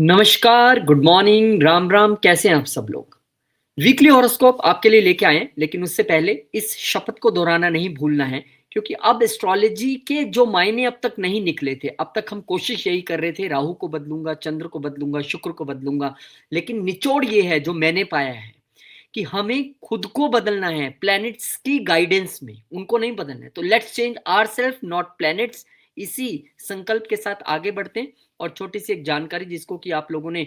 नमस्कार, good morning, Ram Ram. कैसे हैं आप सब लोग? वीकली हॉरोस्कोप आपके लिए लेके आए हैं, लेकिन उससे पहले इस शपथ को दोहराना नहीं भूलना है, क्योंकि अब एस्ट्रोलॉजी के जो मायने अब तक नहीं निकले थे। अब तक हम कोशिश यही कर रहे थे, राहु को बदलूंगा, चंद्र को बदलूंगा, शुक्र को बदलूंगा, लेकिन निचोड़ ये है जो मैंने पाया है कि हमें खुद को बदलना है प्लैनेट्स की गाइडेंस में, उनको नहीं बदलना है। तो let's change ourself not planets. इसी संकल्प के साथ आगे बढ़ते हैं। और छोटी सी एक जानकारी जिसको कि आप लोगों ने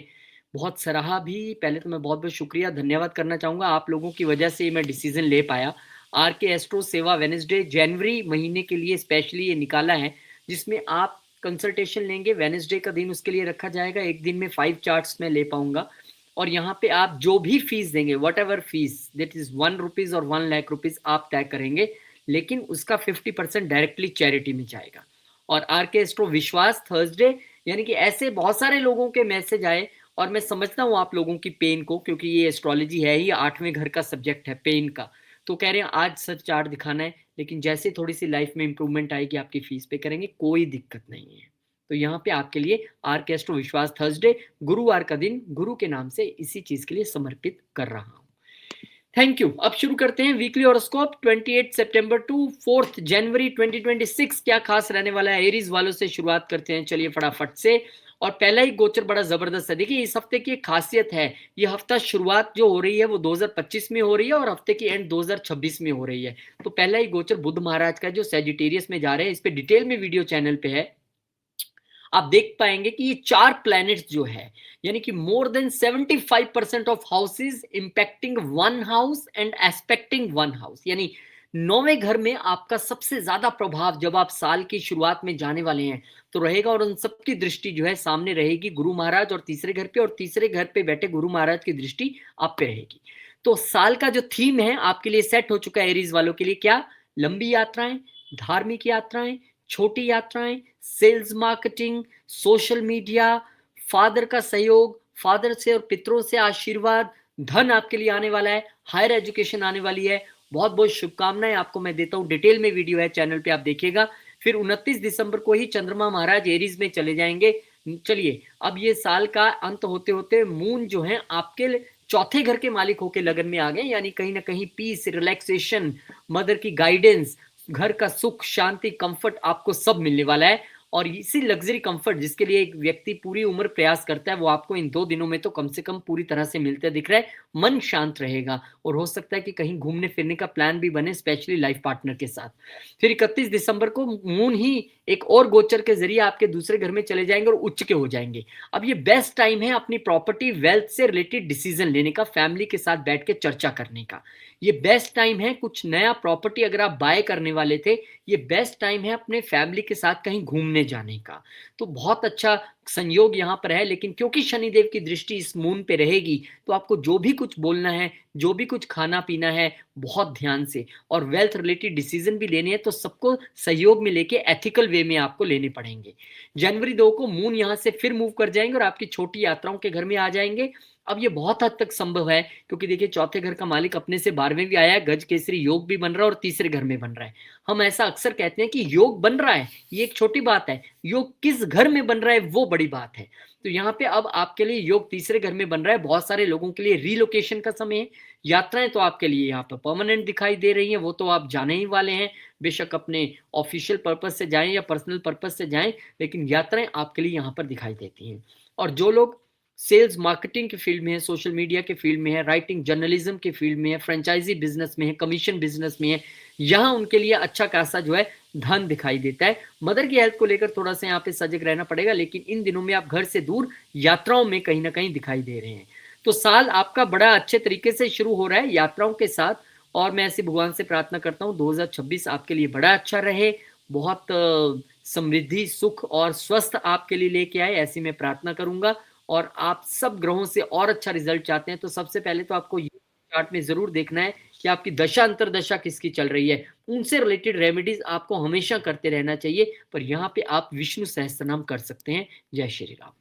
बहुत सराहा भी, पहले तो मैं बहुत बहुत शुक्रिया धन्यवाद करना चाहूंगा। आप लोगों की वजह से मैं डिसीजन ले पाया। आर के एस्ट्रो सेवा वेनेसडे जनवरी महीने के लिए स्पेशली ये निकाला है, जिसमें आप कंसल्टेशन लेंगे। वेनेसडे का दिन उसके लिए रखा जाएगा। एक दिन में 5 चार्ट्स में ले पाऊंगा। और यहाँ पे आप जो भी फीस देंगे, what ever fees that is 1 rupees और 1 लाख रुपीज आप तय करेंगे, लेकिन उसका 50% डायरेक्टली चैरिटी में जाएगा। और आर के एस्ट्रो विश्वास थर्सडे, यानी कि ऐसे बहुत सारे लोगों के मैसेज आए। और मैं समझता हूँ आप लोगों की पेन को, क्योंकि ये एस्ट्रोलॉजी है ही 8वें घर का सब्जेक्ट है पेन का। तो कह रहे हैं आज सच चार्ट दिखाना है, लेकिन जैसे थोड़ी सी लाइफ में इंप्रूवमेंट आएगी आपकी फीस पे करेंगे, कोई दिक्कत नहीं है। तो यहाँ पे आपके लिए आर के एस्ट्रो विश्वास थर्सडे, गुरुवार का दिन, गुरु के नाम से इसी चीज के लिए समर्पित कर रहा हूँ। Thank you. अब शुरू करते हैं वीकली हॉरोस्कोप 28 सितंबर टू 4 जनवरी 2026। क्या खास रहने वाला है एरीज वालों से शुरुआत करते हैं, चलिए फटाफट से। और पहला ही गोचर बड़ा जबरदस्त है। देखिए इस हफ्ते की एक खासियत है, ये हफ्ता शुरुआत जो हो रही है वो 2025 में हो रही है और हफ्ते की एंड 2026 में हो रही है। तो पहला ही गोचर बुध महाराज का जो सैजिटेरियस में जा रहे हैं, इस पे डिटेल में वीडियो चैनल पे है। आप देख पाएंगे कि ये 4 प्लैनेट्स जो है, यानी कि more than 75% of houses impacting one house and expecting one house, यानी 9वें घर में आपका सबसे ज्यादा प्रभाव जब आप साल की शुरुआत में जाने वाले हैं तो रहेगा। और उन सबकी दृष्टि जो है सामने रहेगी गुरु महाराज और तीसरे घर पे, और तीसरे घर पे बैठे गुरु महाराज की दृष्टि आप पे रहेगी। तो साल का जो थीम है आपके लिए सेट हो चुका है एरीज वालों के लिए। क्या? लंबी यात्राएं, धार्मिक यात्राएं, छोटी यात्राएं, sales marketing, social media, father का सहयोग, फादर से और पितरों से आशीर्वाद, धन आपके लिए आने वाला है, हायर एजुकेशन आने वाली है। बहुत बहुत शुभकामनाएं आपको मैं देता हूं। डिटेल में वीडियो है चैनल पे, आप देखिएगा। फिर 29 दिसंबर को ही चंद्रमा महाराज एरीज में चले जाएंगे। चलिए अब ये साल का अंत होते होते मून जो है आपके चौथे घर के मालिक होके लगन में आ गए, यानी कहीं ना कहीं पीस, रिलैक्सेशन, मदर की गाइडेंस, घर का सुख, शांति, कंफर्ट आपको सब मिलने वाला है। और इसी लग्जरी कंफर्ट जिसके लिए एक व्यक्ति पूरी उम्र प्रयास करता है, वो आपको इन 2 दिनों में तो कम से कम पूरी तरह से मिलते दिख रहा है। मन शांत रहेगा और हो सकता है कि कहीं घूमने फिरने का प्लान भी बने, स्पेशली लाइफ पार्टनर के साथ। फिर 31 दिसंबर को मून ही एक और गोचर के जरिए आपके दूसरे घर में चले जाएंगे और उच्च के हो जाएंगे। अब ये बेस्ट टाइम है अपनी प्रॉपर्टी वेल्थ से रिलेटेड डिसीजन लेने का, फैमिली के साथ बैठ के चर्चा करने का। ये बेस्ट टाइम है कुछ नया प्रॉपर्टी अगर आप बाय करने वाले थे, ये बेस्ट टाइम है अपने फैमिली के साथ कहीं घूमने जाने का। तो बहुत अच्छा संयोग यहाँ पर है। लेकिन क्योंकि शनिदेव की दृष्टि इस मून पे रहेगी, तो आपको जो भी कुछ बोलना है, जो भी कुछ खाना पीना है, बहुत ध्यान से, और वेल्थ रिलेटेड डिसीजन भी लेने हैं तो सबको सहयोग में लेके एथिकल वे में आपको लेने पड़ेंगे। जनवरी 2 को मून यहाँ से फिर मूव कर जाएंगे और आपकी छोटी यात्राओं के घर में आ जाएंगे। अब ये बहुत हद तक संभव है, क्योंकि देखिए चौथे घर का मालिक अपने से 12वें भी आया है, गज केसरी योग भी बन रहा है और तीसरे घर में बन रहा है। हम ऐसा अक्सर कहते हैं कि योग बन रहा है, ये एक छोटी बात है, योग किस घर में बन रहा है वो बड़ी बात है। तो यहाँ पे अब आपके लिए योग तीसरे घर में बन रहा है। बहुत सारे लोगों के लिए रीलोकेशन का समय है। यात्राएं तो आपके लिए यहाँ पर परमानेंट दिखाई दे रही हैं, वो तो आप जाने ही वाले हैं, बेशक अपने ऑफिशियल पर्पज से जाएं या पर्सनल पर्पज से जाएं, लेकिन यात्राएं आपके लिए यहाँ पर दिखाई देती हैं। और जो लोग सेल्स मार्केटिंग के फील्ड में है, सोशल मीडिया के फील्ड में है, राइटिंग जर्नलिज्म के फील्ड में है, फ्रेंचाइजी बिजनेस में है, कमीशन बिजनेस में है, यहाँ उनके लिए अच्छा खासा जो है धन दिखाई देता है। मदर की हेल्थ को लेकर थोड़ा सा यहाँ पे सजग रहना पड़ेगा, लेकिन इन दिनों में आप घर से दूर यात्राओं में कहीं ना कहीं दिखाई दे रहे हैं। तो साल आपका बड़ा अच्छे तरीके से शुरू हो रहा है यात्राओं के साथ। और मैं ऐसे भगवान से प्रार्थना करता हूँ 2026 आपके लिए बड़ा अच्छा रहे, बहुत समृद्धि, सुख और स्वस्थ आपके लिए लेके आए, ऐसी मैं प्रार्थना करूंगा। और आप सब ग्रहों से और अच्छा रिजल्ट चाहते हैं तो सबसे पहले तो आपको ये चार्ट में जरूर देखना है कि आपकी दशा अंतरदशा किसकी चल रही है। उनसे रिलेटेड रेमेडीज आपको हमेशा करते रहना चाहिए, पर यहाँ पे आप विष्णु सहस्त्रनाम कर सकते हैं। जय श्री राम।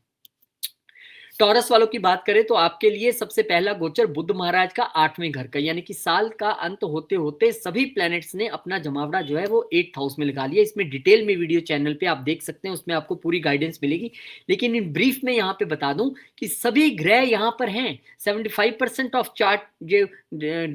टॉरस वालों की बात करें तो आपके लिए सबसे पहला गोचर बुध महाराज का 8वें घर का, यानी कि साल का अंत होते होते सभी प्लैनेट्स ने अपना जमावड़ा जो है वो 8th हाउस में लगा लिया। इसमें डिटेल में वीडियो चैनल पे आप देख सकते हैं, उसमें आपको पूरी गाइडेंस मिलेगी। लेकिन इन ब्रीफ में यहाँ पे बता दूं कि सभी ग्रह यहाँ पर हैं। 75% ऑफ चार्ट जो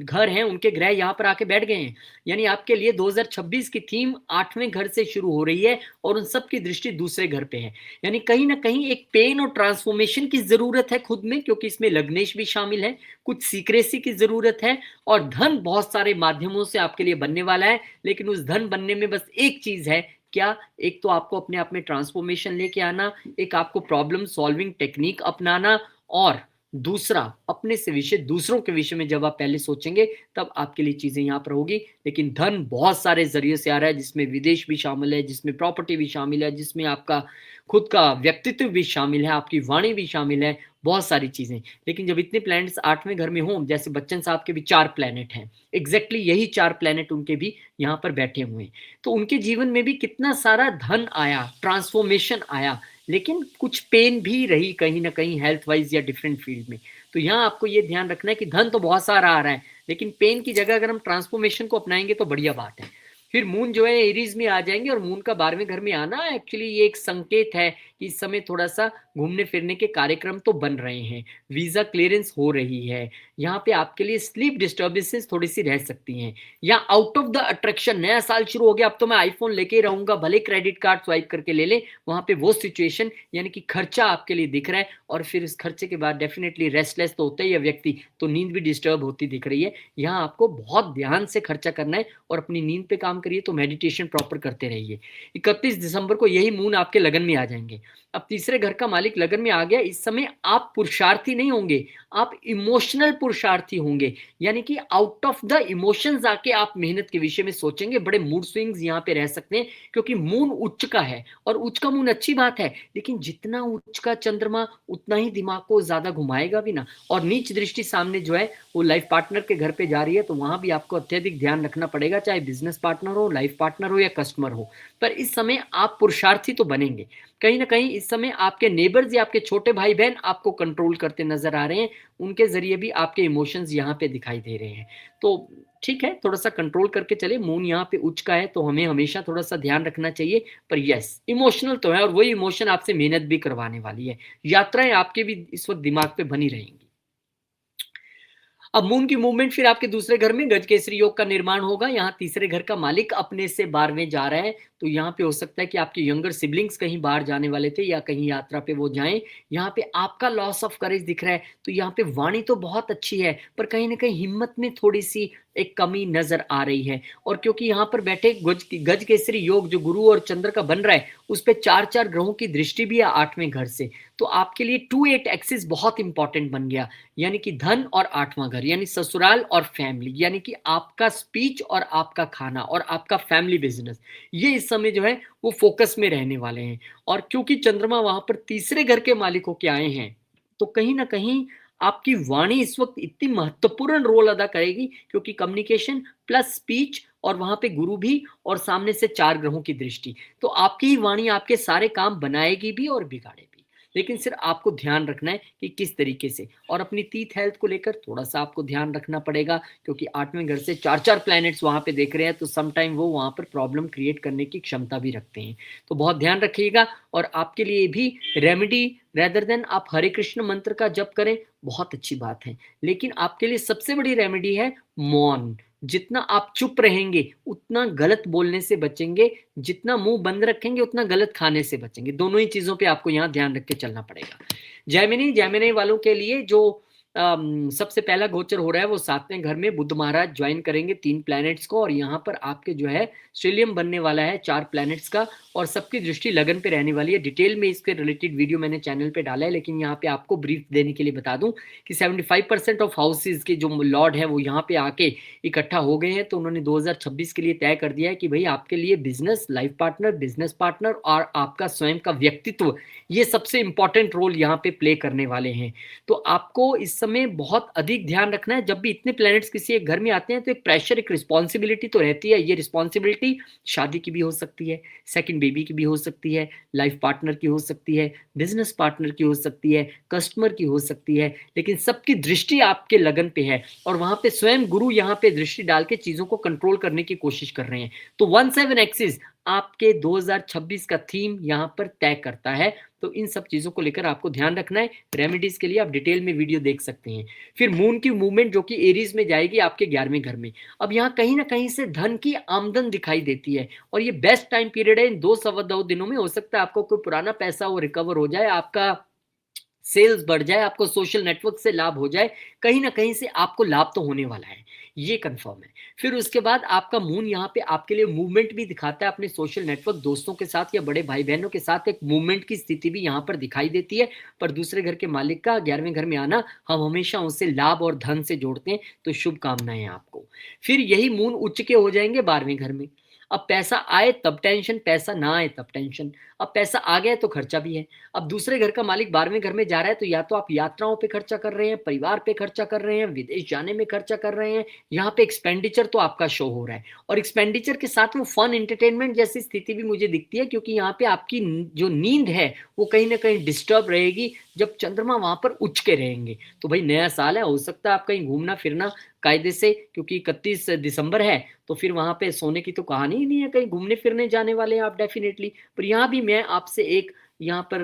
घर हैं उनके ग्रह यहाँ पर आके बैठ गए हैं। यानी आपके लिए 2026 की थीम 8वें घर से शुरू हो रही है और उन सब की दृष्टि दूसरे घर पे है। यानी कहीं ना कहीं एक पेन और ट्रांसफॉर्मेशन की जरूरत है खुद में, क्योंकि इसमें लग्नेश भी शामिल है, कुछ सीक्रेसी की जरूरत है, और धन बहुत सारे माध्यमों से आपके लिए बनने वाला है। लेकिन उस धन बनने में बस एक चीज है, क्या? एक तो आपको अपने आप में ट्रांसफॉर्मेशन लेके आना, एक आपको प्रॉब्लम सॉल्विंग टेक्निक अपनाना, और दूसरा अपने से विषय दूसरों के विषय में जब आप पहले सोचेंगे तब आपके लिए चीजें यहाँ पर होगी। लेकिन धन बहुत सारे जरिए से आ रहा है, जिसमें विदेश भी शामिल है, जिसमें प्रॉपर्टी भी शामिल है, जिसमें आपका खुद का व्यक्तित्व भी शामिल है, आपकी वाणी भी शामिल है, बहुत सारी चीजें। लेकिन जब इतने प्लैनेट्स 8वें घर में हों, जैसे बच्चन साहब के भी 4 प्लैनेट हैं, एग्जैक्टली यही 4 प्लैनेट उनके भी यहाँ पर बैठे हुए हैं, तो उनके जीवन में भी कितना सारा धन आया, ट्रांसफॉर्मेशन आया, लेकिन कुछ पेन भी रही कहीं ना कहीं हेल्थ वाइज या डिफरेंट फील्ड में। तो यहाँ आपको ये ध्यान रखना है कि धन तो बहुत सारा आ रहा है, लेकिन पेन की जगह अगर हम ट्रांसफॉर्मेशन को अपनाएंगे तो बढ़िया बात है। फिर मून जो है एरीज में आ जाएंगे, और मून का 12वें घर में आना एक्चुअली ये एक संकेत है कि इस समय थोड़ा सा घूमने फिरने के कार्यक्रम तो बन रहे हैं, वीजा क्लियरेंस हो रही है। यहाँ पे आपके लिए स्लीप डिस्टर्बेंसेस थोड़ी सी रह सकती हैं, या आउट ऑफ द अट्रैक्शन, नया साल शुरू हो गया, अब तो मैं आईफोन लेके ही रहूंगा, भले क्रेडिट कार्ड स्वाइप करके ले ले, वहां पे वो सिचुएशन, यानी कि खर्चा आपके लिए दिख रहा है, और फिर इस खर्चे के बाद डेफिनेटली रेस्टलेस तो होता ही है व्यक्ति, तो नींद भी डिस्टर्ब होती दिख रही है। यहाँ आपको बहुत ध्यान से खर्चा करना है और अपनी नींद पे काम करिए, तो मेडिटेशन प्रॉपर करते रहिए। 31 दिसंबर को यही मून आपके लगन में आ जाएंगे। अब तीसरे घर का मालिक लगन में आ गया, इस समय आप पुरुषार्थी नहीं होंगे, आप इमोशनल पुरुषार्थी होंगे, यानी कि आउट ऑफ द इमोशंस आके आप मेहनत के विषय में सोचेंगे। बड़े मूड स्विंग्स यहाँ पे रह सकते हैं, क्योंकि मून उच्च का है, और उच्च का मून अच्छी बात है, लेकिन जितना उच्च का चंद्रमा उतना ही दिमाग को ज्यादा घुमाएगा भी ना। और नीच दृष्टि सामने जो है वो लाइफ पार्टनर के घर पे जा रही है, तो वहां भी आपको अत्यधिक ध्यान रखना पड़ेगा, चाहे बिजनेस पार्टनर हो, लाइफ पार्टनर हो या कस्टमर हो। पर इस समय आप पुरुषार्थी तो बनेंगे। कहीं ना कहीं इस समय आपके नेबर्स या आपके छोटे भाई बहन आपको कंट्रोल करते नजर आ रहे हैं, उनके जरिए भी आपके इमोशंस यहाँ पे दिखाई दे रहे हैं। तो ठीक है, थोड़ा सा कंट्रोल करके चले। मून यहाँ पे उच्च का है, तो हमें हमेशा थोड़ा सा ध्यान रखना चाहिए। पर यस, इमोशनल तो है, और वही इमोशन आपसे मेहनत भी करवाने वाली है। यात्राएं आपके भी इस वक्त दिमाग पे बनी रहेंगी। अब मून की मूवमेंट फिर आपके दूसरे घर में गजकेसरी योग का निर्माण होगा। यहाँ तीसरे घर का मालिक अपने से 12वें जा रहा है, तो यहाँ पे हो सकता है कि आपके यंगर सिबलिंग्स कहीं बाहर जाने वाले थे या कहीं यात्रा पे वो जाएं। यहाँ पे आपका लॉस ऑफ करेज दिख रहा है, तो यहाँ पे वाणी तो बहुत अच्छी है, पर कहीं ना कहीं हिम्मत में थोड़ी सी एक कमी नजर आ रही है। और क्योंकि यहाँ पर बैठे गज केसरी योग जो गुरु और चंद्र का बन रहा है, उस पर 4 ग्रहों की दृष्टि भी है 8वें घर से, तो आपके लिए 2-8 एक्सिस बहुत इंपॉर्टेंट बन गया। यानी कि धन और 8वां घर, यानी ससुराल और फैमिली, यानी कि आपका स्पीच और आपका खाना और आपका फैमिली बिजनेस, ये इस समय जो है वो फोकस में रहने वाले हैं। और क्योंकि चंद्रमा वहां पर तीसरे घर के मालिक होके आए हैं, तो कहीं ना कहीं आपकी वाणी इस वक्त इतनी महत्वपूर्ण रोल अदा करेगी, क्योंकि कम्युनिकेशन प्लस स्पीच, और वहां पे गुरु भी, और सामने से 4 ग्रहों की दृष्टि, तो आपकी ही वाणी आपके सारे काम बनाएगी भी और बिगाड़े भी। लेकिन सिर्फ आपको ध्यान रखना है कि किस तरीके से, और अपनी टीथ हेल्थ को लेकर थोड़ा सा आपको ध्यान रखना पड़ेगा, क्योंकि 8वें घर से 4 प्लैनेट्स वहां पे देख रहे हैं, तो समटाइम वो वहां पर प्रॉब्लम क्रिएट करने की क्षमता भी रखते हैं। तो बहुत ध्यान रखिएगा। और आपके लिए भी रेमेडी रेदर देन आप हरे कृष्ण मंत्र का जप करें, बहुत अच्छी बात है, लेकिन आपके लिए सबसे बड़ी रेमेडी है मौन। जितना आप चुप रहेंगे उतना गलत बोलने से बचेंगे, जितना मुंह बंद रखेंगे उतना गलत खाने से बचेंगे। दोनों ही चीजों पे आपको यहाँ ध्यान रख के चलना पड़ेगा। जैमिनी वालों के लिए जो सबसे पहला गोचर हो रहा है वो 7वें घर में बुध महाराज ज्वाइन करेंगे 3 प्लैनेट्स को, और यहाँ पर आपके जो है स्टेलियम बनने वाला है 4 प्लैनेट्स का, और सबकी दृष्टि लगन पे रहने वाली है। डिटेल में इसके रिलेटेड वीडियो मैंने चैनल पे डाला है, लेकिन यहाँ पे आपको ब्रीफ देने के लिए बता दूं कि 75% ऑफ हाउसेज के जो लॉर्ड है वो यहाँ पे आके इकट्ठा हो गए हैं। तो उन्होंने 2026 के लिए तय कर दिया है कि भाई आपके लिए business, life partner, business partner और आपका स्वयं का व्यक्तित्व, ये सबसे इंपॉर्टेंट रोल यहाँ पे प्ले करने वाले हैं। तो आपको इस समय बहुत अधिक ध्यान रखना है। जब भी इतने प्लैनेट्स किसी एक घर में आते हैं तो एक प्रेशर, एक रिस्पॉन्सिबिलिटी तो रहती है। ये रिस्पॉन्सिबिलिटी शादी की भी हो सकती है, सेकंड बेबी की भी हो सकती है, लाइफ पार्टनर की हो सकती है, बिजनेस पार्टनर की हो सकती है, कस्टमर की हो सकती है, लेकिन सबकी दृष्टि आपके लगन पे है और वहां पे स्वयं गुरु यहाँ पे दृष्टि डाल के चीजों को कंट्रोल करने की कोशिश कर रहे हैं। तो 17 एक्सिस आपके 2026 का थीम यहां पर तय करता है। तो इन सब चीजों को लेकर आपको ध्यान रखना है। रेमेडीज के लिए आप डिटेल में वीडियो देख सकते हैं। फिर मून की मूवमेंट जो कि एरीज में जाएगी आपके 11वें घर में। अब यहाँ कहीं ना कहीं से धन की आमदन दिखाई देती है और ये बेस्ट टाइम पीरियड है। इन 2 सवा 2 दिनों में हो सकता है आपको कोई पुराना पैसा वो रिकवर हो जाए, आपका सेल्स बढ़ जाए, आपको सोशल नेटवर्क से लाभ हो जाए, कहीं ना कहीं से आपको लाभ तो होने वाला है, ये कंफर्म है। फिर उसके बाद आपका मून यहाँ पे आपके लिए मूवमेंट भी दिखाता है। अपने सोशल नेटवर्क, दोस्तों के साथ या बड़े भाई बहनों के साथ एक मूवमेंट की स्थिति भी यहाँ पर दिखाई देती है। पर दूसरे घर के मालिक का 11वें घर में आना हम हमेशा उससे लाभ और धन से जोड़ते हैं, तो शुभकामनाएं आपको। फिर यही मून उच्च के हो जाएंगे 12वें घर में। अब पैसा आए तब टेंशन, पैसा ना आए तब टेंशन। अब पैसा आ गया तो खर्चा भी है। अब दूसरे घर का मालिक 12वें घर में जा रहा है तो या तो आप यात्राओं पे खर्चा कर रहे हैं, परिवार पे खर्चा कर रहे हैं, विदेश जाने में खर्चा कर रहे हैं। यहाँ पे एक्सपेंडिचर तो आपका शो हो रहा है और एक्सपेंडिचर के साथ वो फन एंटरटेनमेंट जैसी स्थिति भी मुझे दिखती है, क्योंकि यहाँ पे आपकी जो नींद है वो कहीं ना कहीं डिस्टर्ब रहेगी जब चंद्रमा वहां पर उच्च के रहेंगे। तो भाई नया साल है, हो सकता है आप कहीं घूमना फिरना कायदे से, क्योंकि 31 दिसंबर है तो फिर वहां पे सोने की तो कहानी ही नहीं है, कहीं घूमने फिरने जाने वाले हैं आप डेफिनेटली। पर यहाँ भी मैं आपसे एक यहाँ पर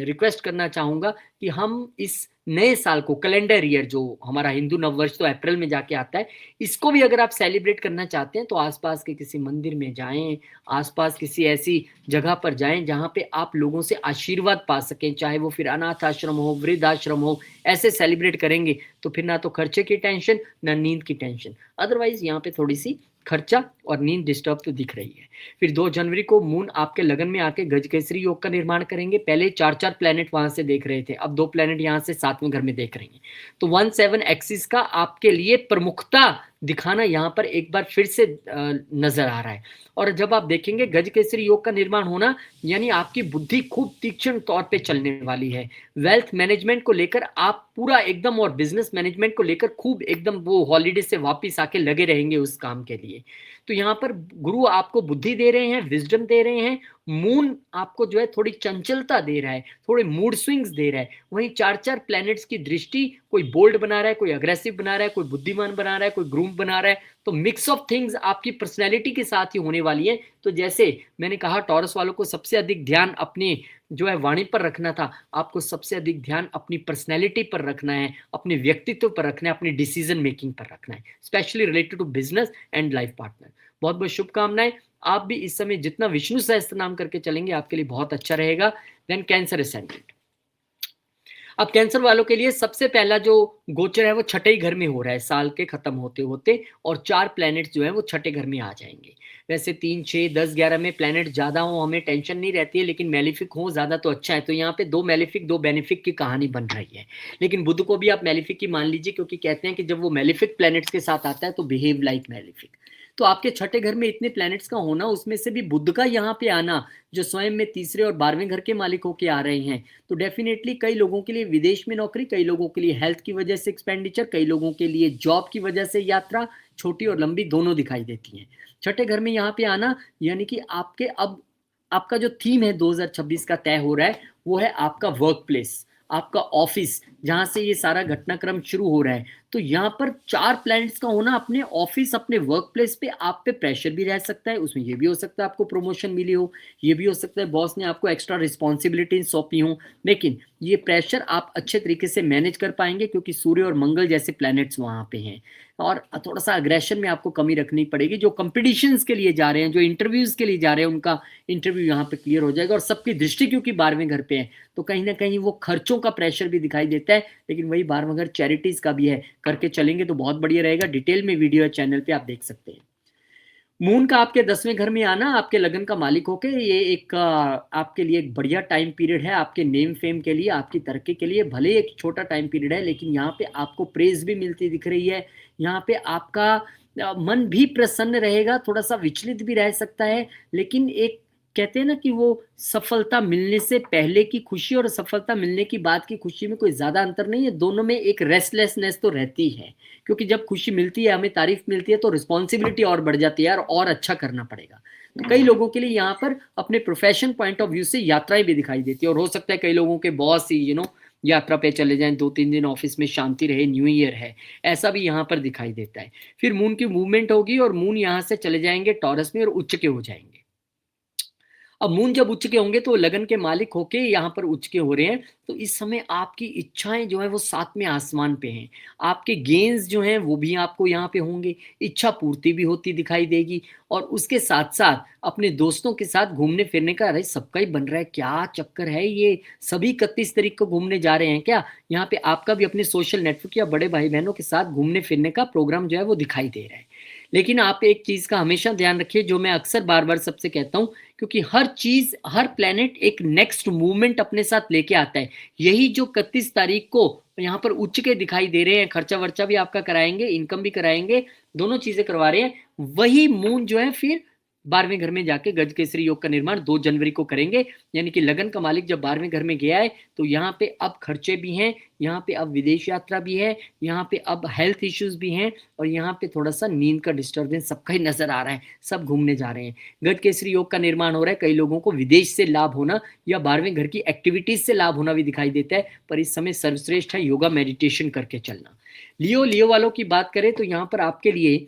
रिक्वेस्ट करना चाहूंगा कि हम इस नए साल को, कैलेंडर ईयर जो हमारा हिंदू नववर्ष तो अप्रैल में जाके आता है, इसको भी अगर आप सेलिब्रेट करना चाहते हैं तो आसपास के किसी मंदिर में जाएं, आसपास किसी ऐसी जगह पर जाएं जहां पे आप लोगों से आशीर्वाद पा सकें, चाहे वो फिर अनाथ आश्रम हो, वृद्ध आश्रम हो। ऐसे सेलिब्रेट करेंगे तो फिर ना तो खर्चे की टेंशन ना नींद की टेंशन। अदरवाइज यहाँ पे थोड़ी सी खर्चा और नींद डिस्टर्ब तो दिख रही है। फिर 2 जनवरी को मून आपके लगन में आके गजकेसरी योग का निर्माण करेंगे। पहले 4-4 प्लेनेट वहां से देख रहे थे, अब 2 प्लेनेट यहाँ से 7वें घर में देख रहे हैं। तो 17 एक्सिस का आपके लिए प्रमुखता दिखाना यहाँ पर एक बार फिर से नजर आ रहा है। और जब आप देखेंगे गजकेसरी योग का निर्माण होना, यानी आपकी बुद्धि खूब तीक्ष्ण तौर पे चलने वाली है। वेल्थ मैनेजमेंट को लेकर आप पूरा एकदम, और बिजनेस मैनेजमेंट को लेकर खूब एकदम वो हॉलीडे से वापिस आके लगे रहेंगे उस काम के लिए। तो यहाँ पर गुरु आपको बुद्धि दे रहे हैं, विजडम दे रहे हैं। मून आपको जो है थोड़ी चंचलता दे रहा है, थोड़े मूड स्विंग्स दे रहा है। वहीं 4-4 प्लैनेट्स की दृष्टि, कोई बोल्ड बना रहा है, कोई अग्रेसिव बना रहा है, कोई बुद्धिमान बना रहा है, कोई ग्रूम बना रहा है। तो मिक्स ऑफ थिंग्स आपकी पर्सनैलिटी के साथ ही होने वाली है। तो जैसे मैंने कहा टॉरस वालों को सबसे अधिक ध्यान अपने जो है वाणी पर रखना था, आपको सबसे अधिक ध्यान अपनी पर्सनैलिटी पर रखना है, अपने व्यक्तित्व पर रखना है, अपनी डिसीजन मेकिंग पर रखना है, specially related to business and life partner. बहुत बहुत शुभकामनाएं। आप भी इस समय जितना विष्णु सहस्त्र नाम करके चलेंगे आपके लिए बहुत अच्छा रहेगा। Then cancer ascendant. अब कैंसर वालों के लिए सबसे पहला जो गोचर है वो छठे घर में हो रहा है साल के खत्म होते होते, और 4 प्लैनेट्स जो है वो छठे घर में आ जाएंगे। वैसे 3, 6, 10, 11 में प्लैनेट ज्यादा हो हमें टेंशन नहीं रहती है, लेकिन मेलिफिक हो ज्यादा तो अच्छा है। तो यहाँ पे 2 मेलिफिक 2 बेनिफिक की कहानी बन रही है। लेकिन बुध को भी आप मेलिफिक की मान लीजिए, क्योंकि कहते हैं कि जब वो मेलिफिक प्लैनेट्स के साथ आता है तो बिहेव लाइक मेलिफिक। तो आपके छठे घर में इतने प्लैनेट्स का होना, उसमें से भी बुध का यहाँ पे आना जो स्वयं में तीसरे और 12वें घर के मालिक होके आ रहे हैं, तो डेफिनेटली कई लोगों के लिए विदेश में नौकरी, कई लोगों के लिए हेल्थ की वजह से एक्सपेंडिचर, कई लोगों के लिए जॉब की वजह से यात्रा, छोटी और लंबी दोनों दिखाई देती हैं। छठे घर में यहाँ पे आना यानी कि आपके अब आपका जो थीम है 2026 का तय हो रहा है वो है आपका वर्क प्लेस, आपका ऑफिस, जहां से ये सारा घटनाक्रम शुरू हो रहा है। तो यहाँ पर 4 प्लैनेट्स का होना अपने ऑफिस, अपने वर्क प्लेस पे आप पे प्रेशर भी रह सकता है। उसमें ये भी हो सकता है आपको प्रमोशन मिली हो, ये भी हो सकता है बॉस ने आपको एक्स्ट्रा रिस्पॉन्सिबिलिटी सौंपी हो, लेकिन ये प्रेशर आप अच्छे तरीके से मैनेज कर पाएंगे क्योंकि सूर्य और मंगल जैसे प्लैनेट्स वहां पे हैं। और थोड़ा सा अग्रेशन में आपको कमी रखनी पड़ेगी। जो कंपटीशंस के लिए जा रहे हैं, जो इंटरव्यूज के लिए जा रहे हैं, उनका इंटरव्यू यहाँ पे क्लियर हो जाएगा। और सबकी दृष्टि क्योंकि 12वें घर पे है तो कहीं ना कहीं वो खर्चों का प्रेशर भी दिखाई देता है, लेकिन वही 12वां घर चैरिटीज का भी है, करके चलेंगे तो बहुत बढ़िया रहेगा। डिटेल में वीडियो है चैनल पे, आप देख सकते हैं। मून का आपके 10वें घर में आना, आपके लगन का मालिक होके, ये एक आपके लिए एक बढ़िया टाइम पीरियड है, आपके नेम फेम के लिए, आपकी तरक्की के लिए। भले एक छोटा टाइम पीरियड है लेकिन यहाँ पे आपको प्रेज भी मिलती दिख रही है। यहाँ पे आपका मन भी प्रसन्न रहेगा, थोड़ा सा विचलित भी रह सकता है, लेकिन एक कहते हैं ना कि वो सफलता मिलने से पहले की खुशी और सफलता मिलने की बाद की खुशी में कोई ज़्यादा अंतर नहीं है, दोनों में एक रेस्टलेसनेस तो रहती है, क्योंकि जब खुशी मिलती है, हमें तारीफ मिलती है, तो रिस्पॉन्सिबिलिटी और बढ़ जाती है यार, और अच्छा करना पड़ेगा। तो कई लोगों के लिए यहाँ पर अपने प्रोफेशन पॉइंट ऑफ व्यू से यात्राएं भी दिखाई देती है, और हो सकता है कई लोगों के बॉस ही यात्रा पे चले जाएं, 2-3 दिन ऑफिस में शांति रहे, न्यू ईयर है, ऐसा भी यहाँ पर दिखाई देता है। फिर मून की मूवमेंट होगी और मून यहाँ से चले जाएंगे टॉरस में और उच्च के हो जाएंगे। अब मून जब उच्च के होंगे तो लगन के मालिक होके यहाँ पर उच्च के हो रहे हैं, तो इस समय आपकी इच्छाएं जो है वो सातवें आसमान पे हैं, आपके गेन्स जो हैं वो भी आपको यहाँ पे होंगे, इच्छा पूर्ति भी होती दिखाई देगी। और उसके साथ साथ अपने दोस्तों के साथ घूमने फिरने का, अरे सबका ही बन रहा है, क्या चक्कर है ये, सभी 31 तारीख को घूमने जा रहे हैं क्या? यहाँ पे आपका भी अपने सोशल नेटवर्क या बड़े भाई बहनों के साथ घूमने फिरने का प्रोग्राम जो है वो दिखाई दे रहा है। लेकिन आप एक चीज का हमेशा ध्यान रखिए, जो मैं अक्सर बार बार सबसे कहता हूं, क्योंकि हर चीज, हर प्लेनेट एक नेक्स्ट मूवमेंट अपने साथ लेके आता है। यही जो 31 तारीख को यहाँ पर उच्च के दिखाई दे रहे हैं, खर्चा वर्चा भी आपका कराएंगे, इनकम भी कराएंगे, दोनों चीजें करवा रहे हैं, वही मून जो है फिर 12वें घर में जाके गज केसरी योग का निर्माण 2 जनवरी को करेंगे। यानी कि लगन का मालिक जब 12वें घर में गया है, तो यहाँ पे अब खर्चे भी हैं, यहाँ पे अब विदेश यात्रा भी है, यहाँ पे अब हेल्थ इश्यूज भी हैं, और यहाँ पे थोड़ा सा नींद का डिस्टर्बेंस सबका ही नजर आ रहा है, सब घूमने जा रहे हैं। गज केसरी योग का निर्माण हो रहा है, कई लोगों को विदेश से लाभ होना या 12वें घर की एक्टिविटीज से लाभ होना भी दिखाई देता है, पर इस समय सर्वश्रेष्ठ है योगा मेडिटेशन करके चलना। लियो वालों की बात करें तो यहाँ पर आपके लिए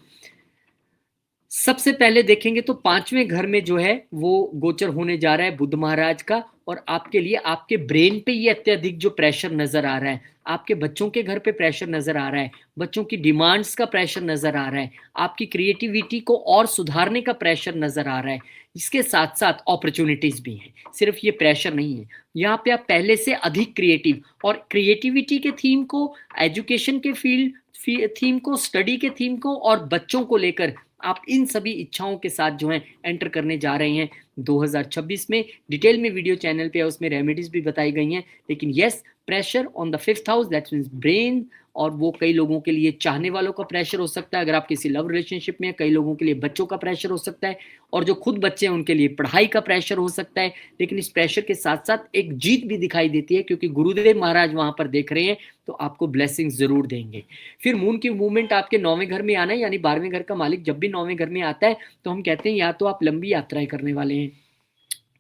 सबसे पहले देखेंगे तो 5वें घर में जो है वो गोचर होने जा रहा है बुध महाराज का, और आपके लिए आपके ब्रेन पे ये अत्यधिक जो प्रेशर नजर आ रहा है, आपके बच्चों के घर पे प्रेशर नजर आ रहा है, बच्चों की डिमांड्स का प्रेशर नजर आ रहा है, आपकी क्रिएटिविटी को और सुधारने का प्रेशर नजर आ रहा है। इसके साथ साथ अपॉर्चुनिटीज भी हैं, सिर्फ ये प्रेशर नहीं है, यहाँ पे आप पहले से अधिक क्रिएटिव, और क्रिएटिविटी के थीम को, एजुकेशन के फील्ड थीम को, स्टडी के थीम को और बच्चों को लेकर आप इन सभी इच्छाओं के साथ जो है एंटर करने जा रहे हैं 2026 में। डिटेल में वीडियो चैनल पे है, उसमें रेमेडीज भी बताई गई हैं, लेकिन yes, pressure on the 5th house, that means brain, और वो कई लोगों के लिए चाहने वालों का प्रेशर हो सकता है, अगर आप किसी लव रिलेशनशिप में, कई लोगों के लिए बच्चों का प्रेशर हो सकता है, और जो खुद बच्चे हैं उनके लिए पढ़ाई का प्रेशर हो सकता है। लेकिन इस प्रेशर के साथ साथ एक जीत भी दिखाई देती है, क्योंकि गुरुदेव महाराज वहां पर देख रहे हैं, तो आपको ब्लेसिंग जरूर देंगे। फिर मून की मूवमेंट आपके 9वें घर में आना है, यानी 12वें घर का मालिक जब भी 9वें घर में आता है, तो हम कहते हैं या तो आप लंबी यात्राएं करने वाले हैं,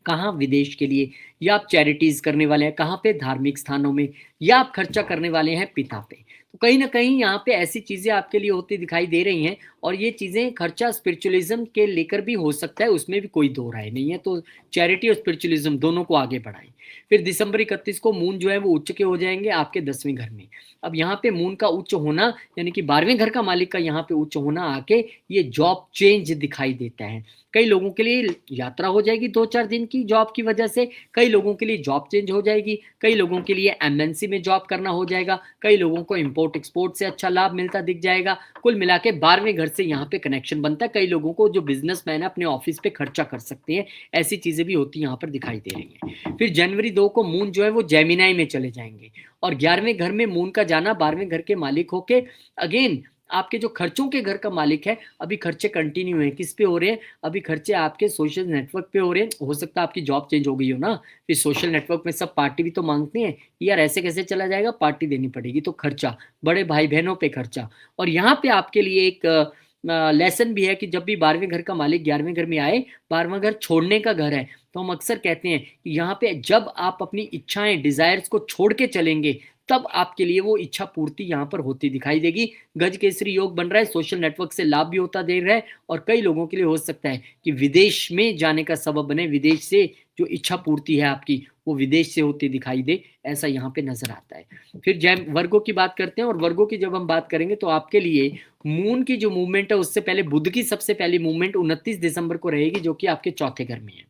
कहाँ, विदेश के लिए, या आप चैरिटीज करने वाले हैं, कहाँ पे, धार्मिक स्थानों में, या आप खर्चा करने वाले हैं पिता पे। तो कहीं ना कहीं यहाँ पे ऐसी चीजें आपके लिए होती दिखाई दे रही हैं, और ये चीजें खर्चा स्पिरिचुअलिज्म के लेकर भी हो सकता है, उसमें भी कोई दो राय नहीं है। तो चैरिटी और स्पिरिचुअलिज्म दोनों को आगे बढ़ाएं। फिर दिसंबर 31 को मून जो है वो उच्च के हो जाएंगे आपके 10वें घर में। अब यहाँ पे मून का उच्च होना, यानी कि 12वें घर का मालिक का यहाँ पे उच्च होना आके ये जॉब चेंज दिखाई देता है। कई लोगों के लिए यात्रा हो जाएगी 2-4 दिन की जॉब की वजह से, कई लोगों के लिए जॉब चेंज हो जाएगी, कई लोगों के लिए एमएनसी में जॉब करना हो जाएगा, कई लोगों को इंपोर्ट एक्सपोर्ट से अच्छा लाभ मिलता दिख जाएगा। कुल मिला के 12वें घर से यहाँ पे कनेक्शन बनता है। कई लोगों को जो बिजनेसमैन है अपने ऑफिस पे खर्चा कर सकते हैं, ऐसी चीजें भी होती यहाँ पर दिखाई दे रही हैं। फिर जनवरी 2 को मून जो है वो जेमिनाई में चले जाएंगे, और 11वें घर में मून का जाना 12वें घर के मालिक होके अगेन आपके जो खर्चों के घर का मालिक है, अभी खर्चे कंटिन्यू हैं, किस पे हो रहे हैं, अभी खर्चे आपके सोशल नेटवर्क पे हो रहे हैं। हो सकता है आपकी जॉब चेंज हो गई हो ना, फिर सोशल नेटवर्क में सब पार्टी भी तो मांगते हैं, यार ऐसे कैसे चला जाएगा, पार्टी देनी पड़ेगी, तो खर्चा, बड़े भाई बहनों पे खर्चा। और यहाँ पे आपके लिए एक लेसन भी है कि जब भी 12वें घर का मालिक 11वें घर में आए, 12वां घर छोड़ने का घर है, तो हम अक्सर कहते हैं कि यहाँ पे जब आप अपनी इच्छाएं, डिजायर्स को छोड़ के चलेंगे, तब आपके लिए वो इच्छा पूर्ति यहाँ पर होती दिखाई देगी। गज केसरी योग बन रहा है, सोशल नेटवर्क से लाभ भी होता दे रहा है, और कई लोगों के लिए हो सकता है कि विदेश में जाने का सबब बने, विदेश से जो इच्छा पूर्ति है आपकी वो विदेश से होती दिखाई दे, ऐसा यहाँ पे नजर आता है। फिर जय वर्गों की बात करते हैं, और वर्गों की जब हम बात करेंगे तो आपके लिए मून की जो मूवमेंट है उससे पहले बुध की सबसे पहली मूवमेंट 29 दिसंबर को रहेगी, जो कि आपके चौथे घर में है।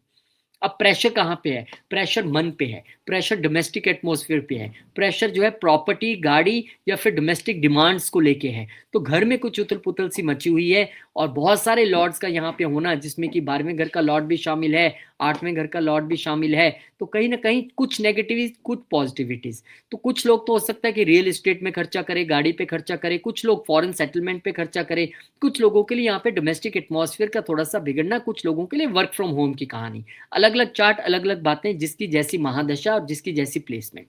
अब प्रेशर कहाँ पे है, प्रेशर मन पे है, प्रेशर डोमेस्टिक एटमॉस्फेयर पे है, प्रेशर जो है प्रॉपर्टी, गाड़ी या फिर डोमेस्टिक डिमांड्स को लेके है। तो घर में कुछ उथल पुथल सी मची हुई है, और बहुत सारे लॉर्ड्स का यहाँ पे होना, जिसमें कि 12वें घर का लॉर्ड भी शामिल है, 8वें घर का लॉर्ड भी शामिल है। तो कहीं ना कहीं कुछ नेगेटिविटीज, कुछ पॉजिटिविटीज। तो कुछ लोग तो हो सकता है कि रियल एस्टेट में खर्चा करे, गाड़ी पे खर्चा करे, कुछ लोग फॉरेन सेटलमेंट पे खर्चा करे, कुछ लोगों के लिए यहाँ पे डोमेस्टिक एटमॉस्फेयर का थोड़ा सा बिगड़ना, कुछ लोगों के लिए वर्क फ्रॉम होम की कहानी। अलग अलग अलग चार्ट, अलग अलग बातें, जिसकी जैसी महादशा और जिसकी जैसी प्लेसमेंट।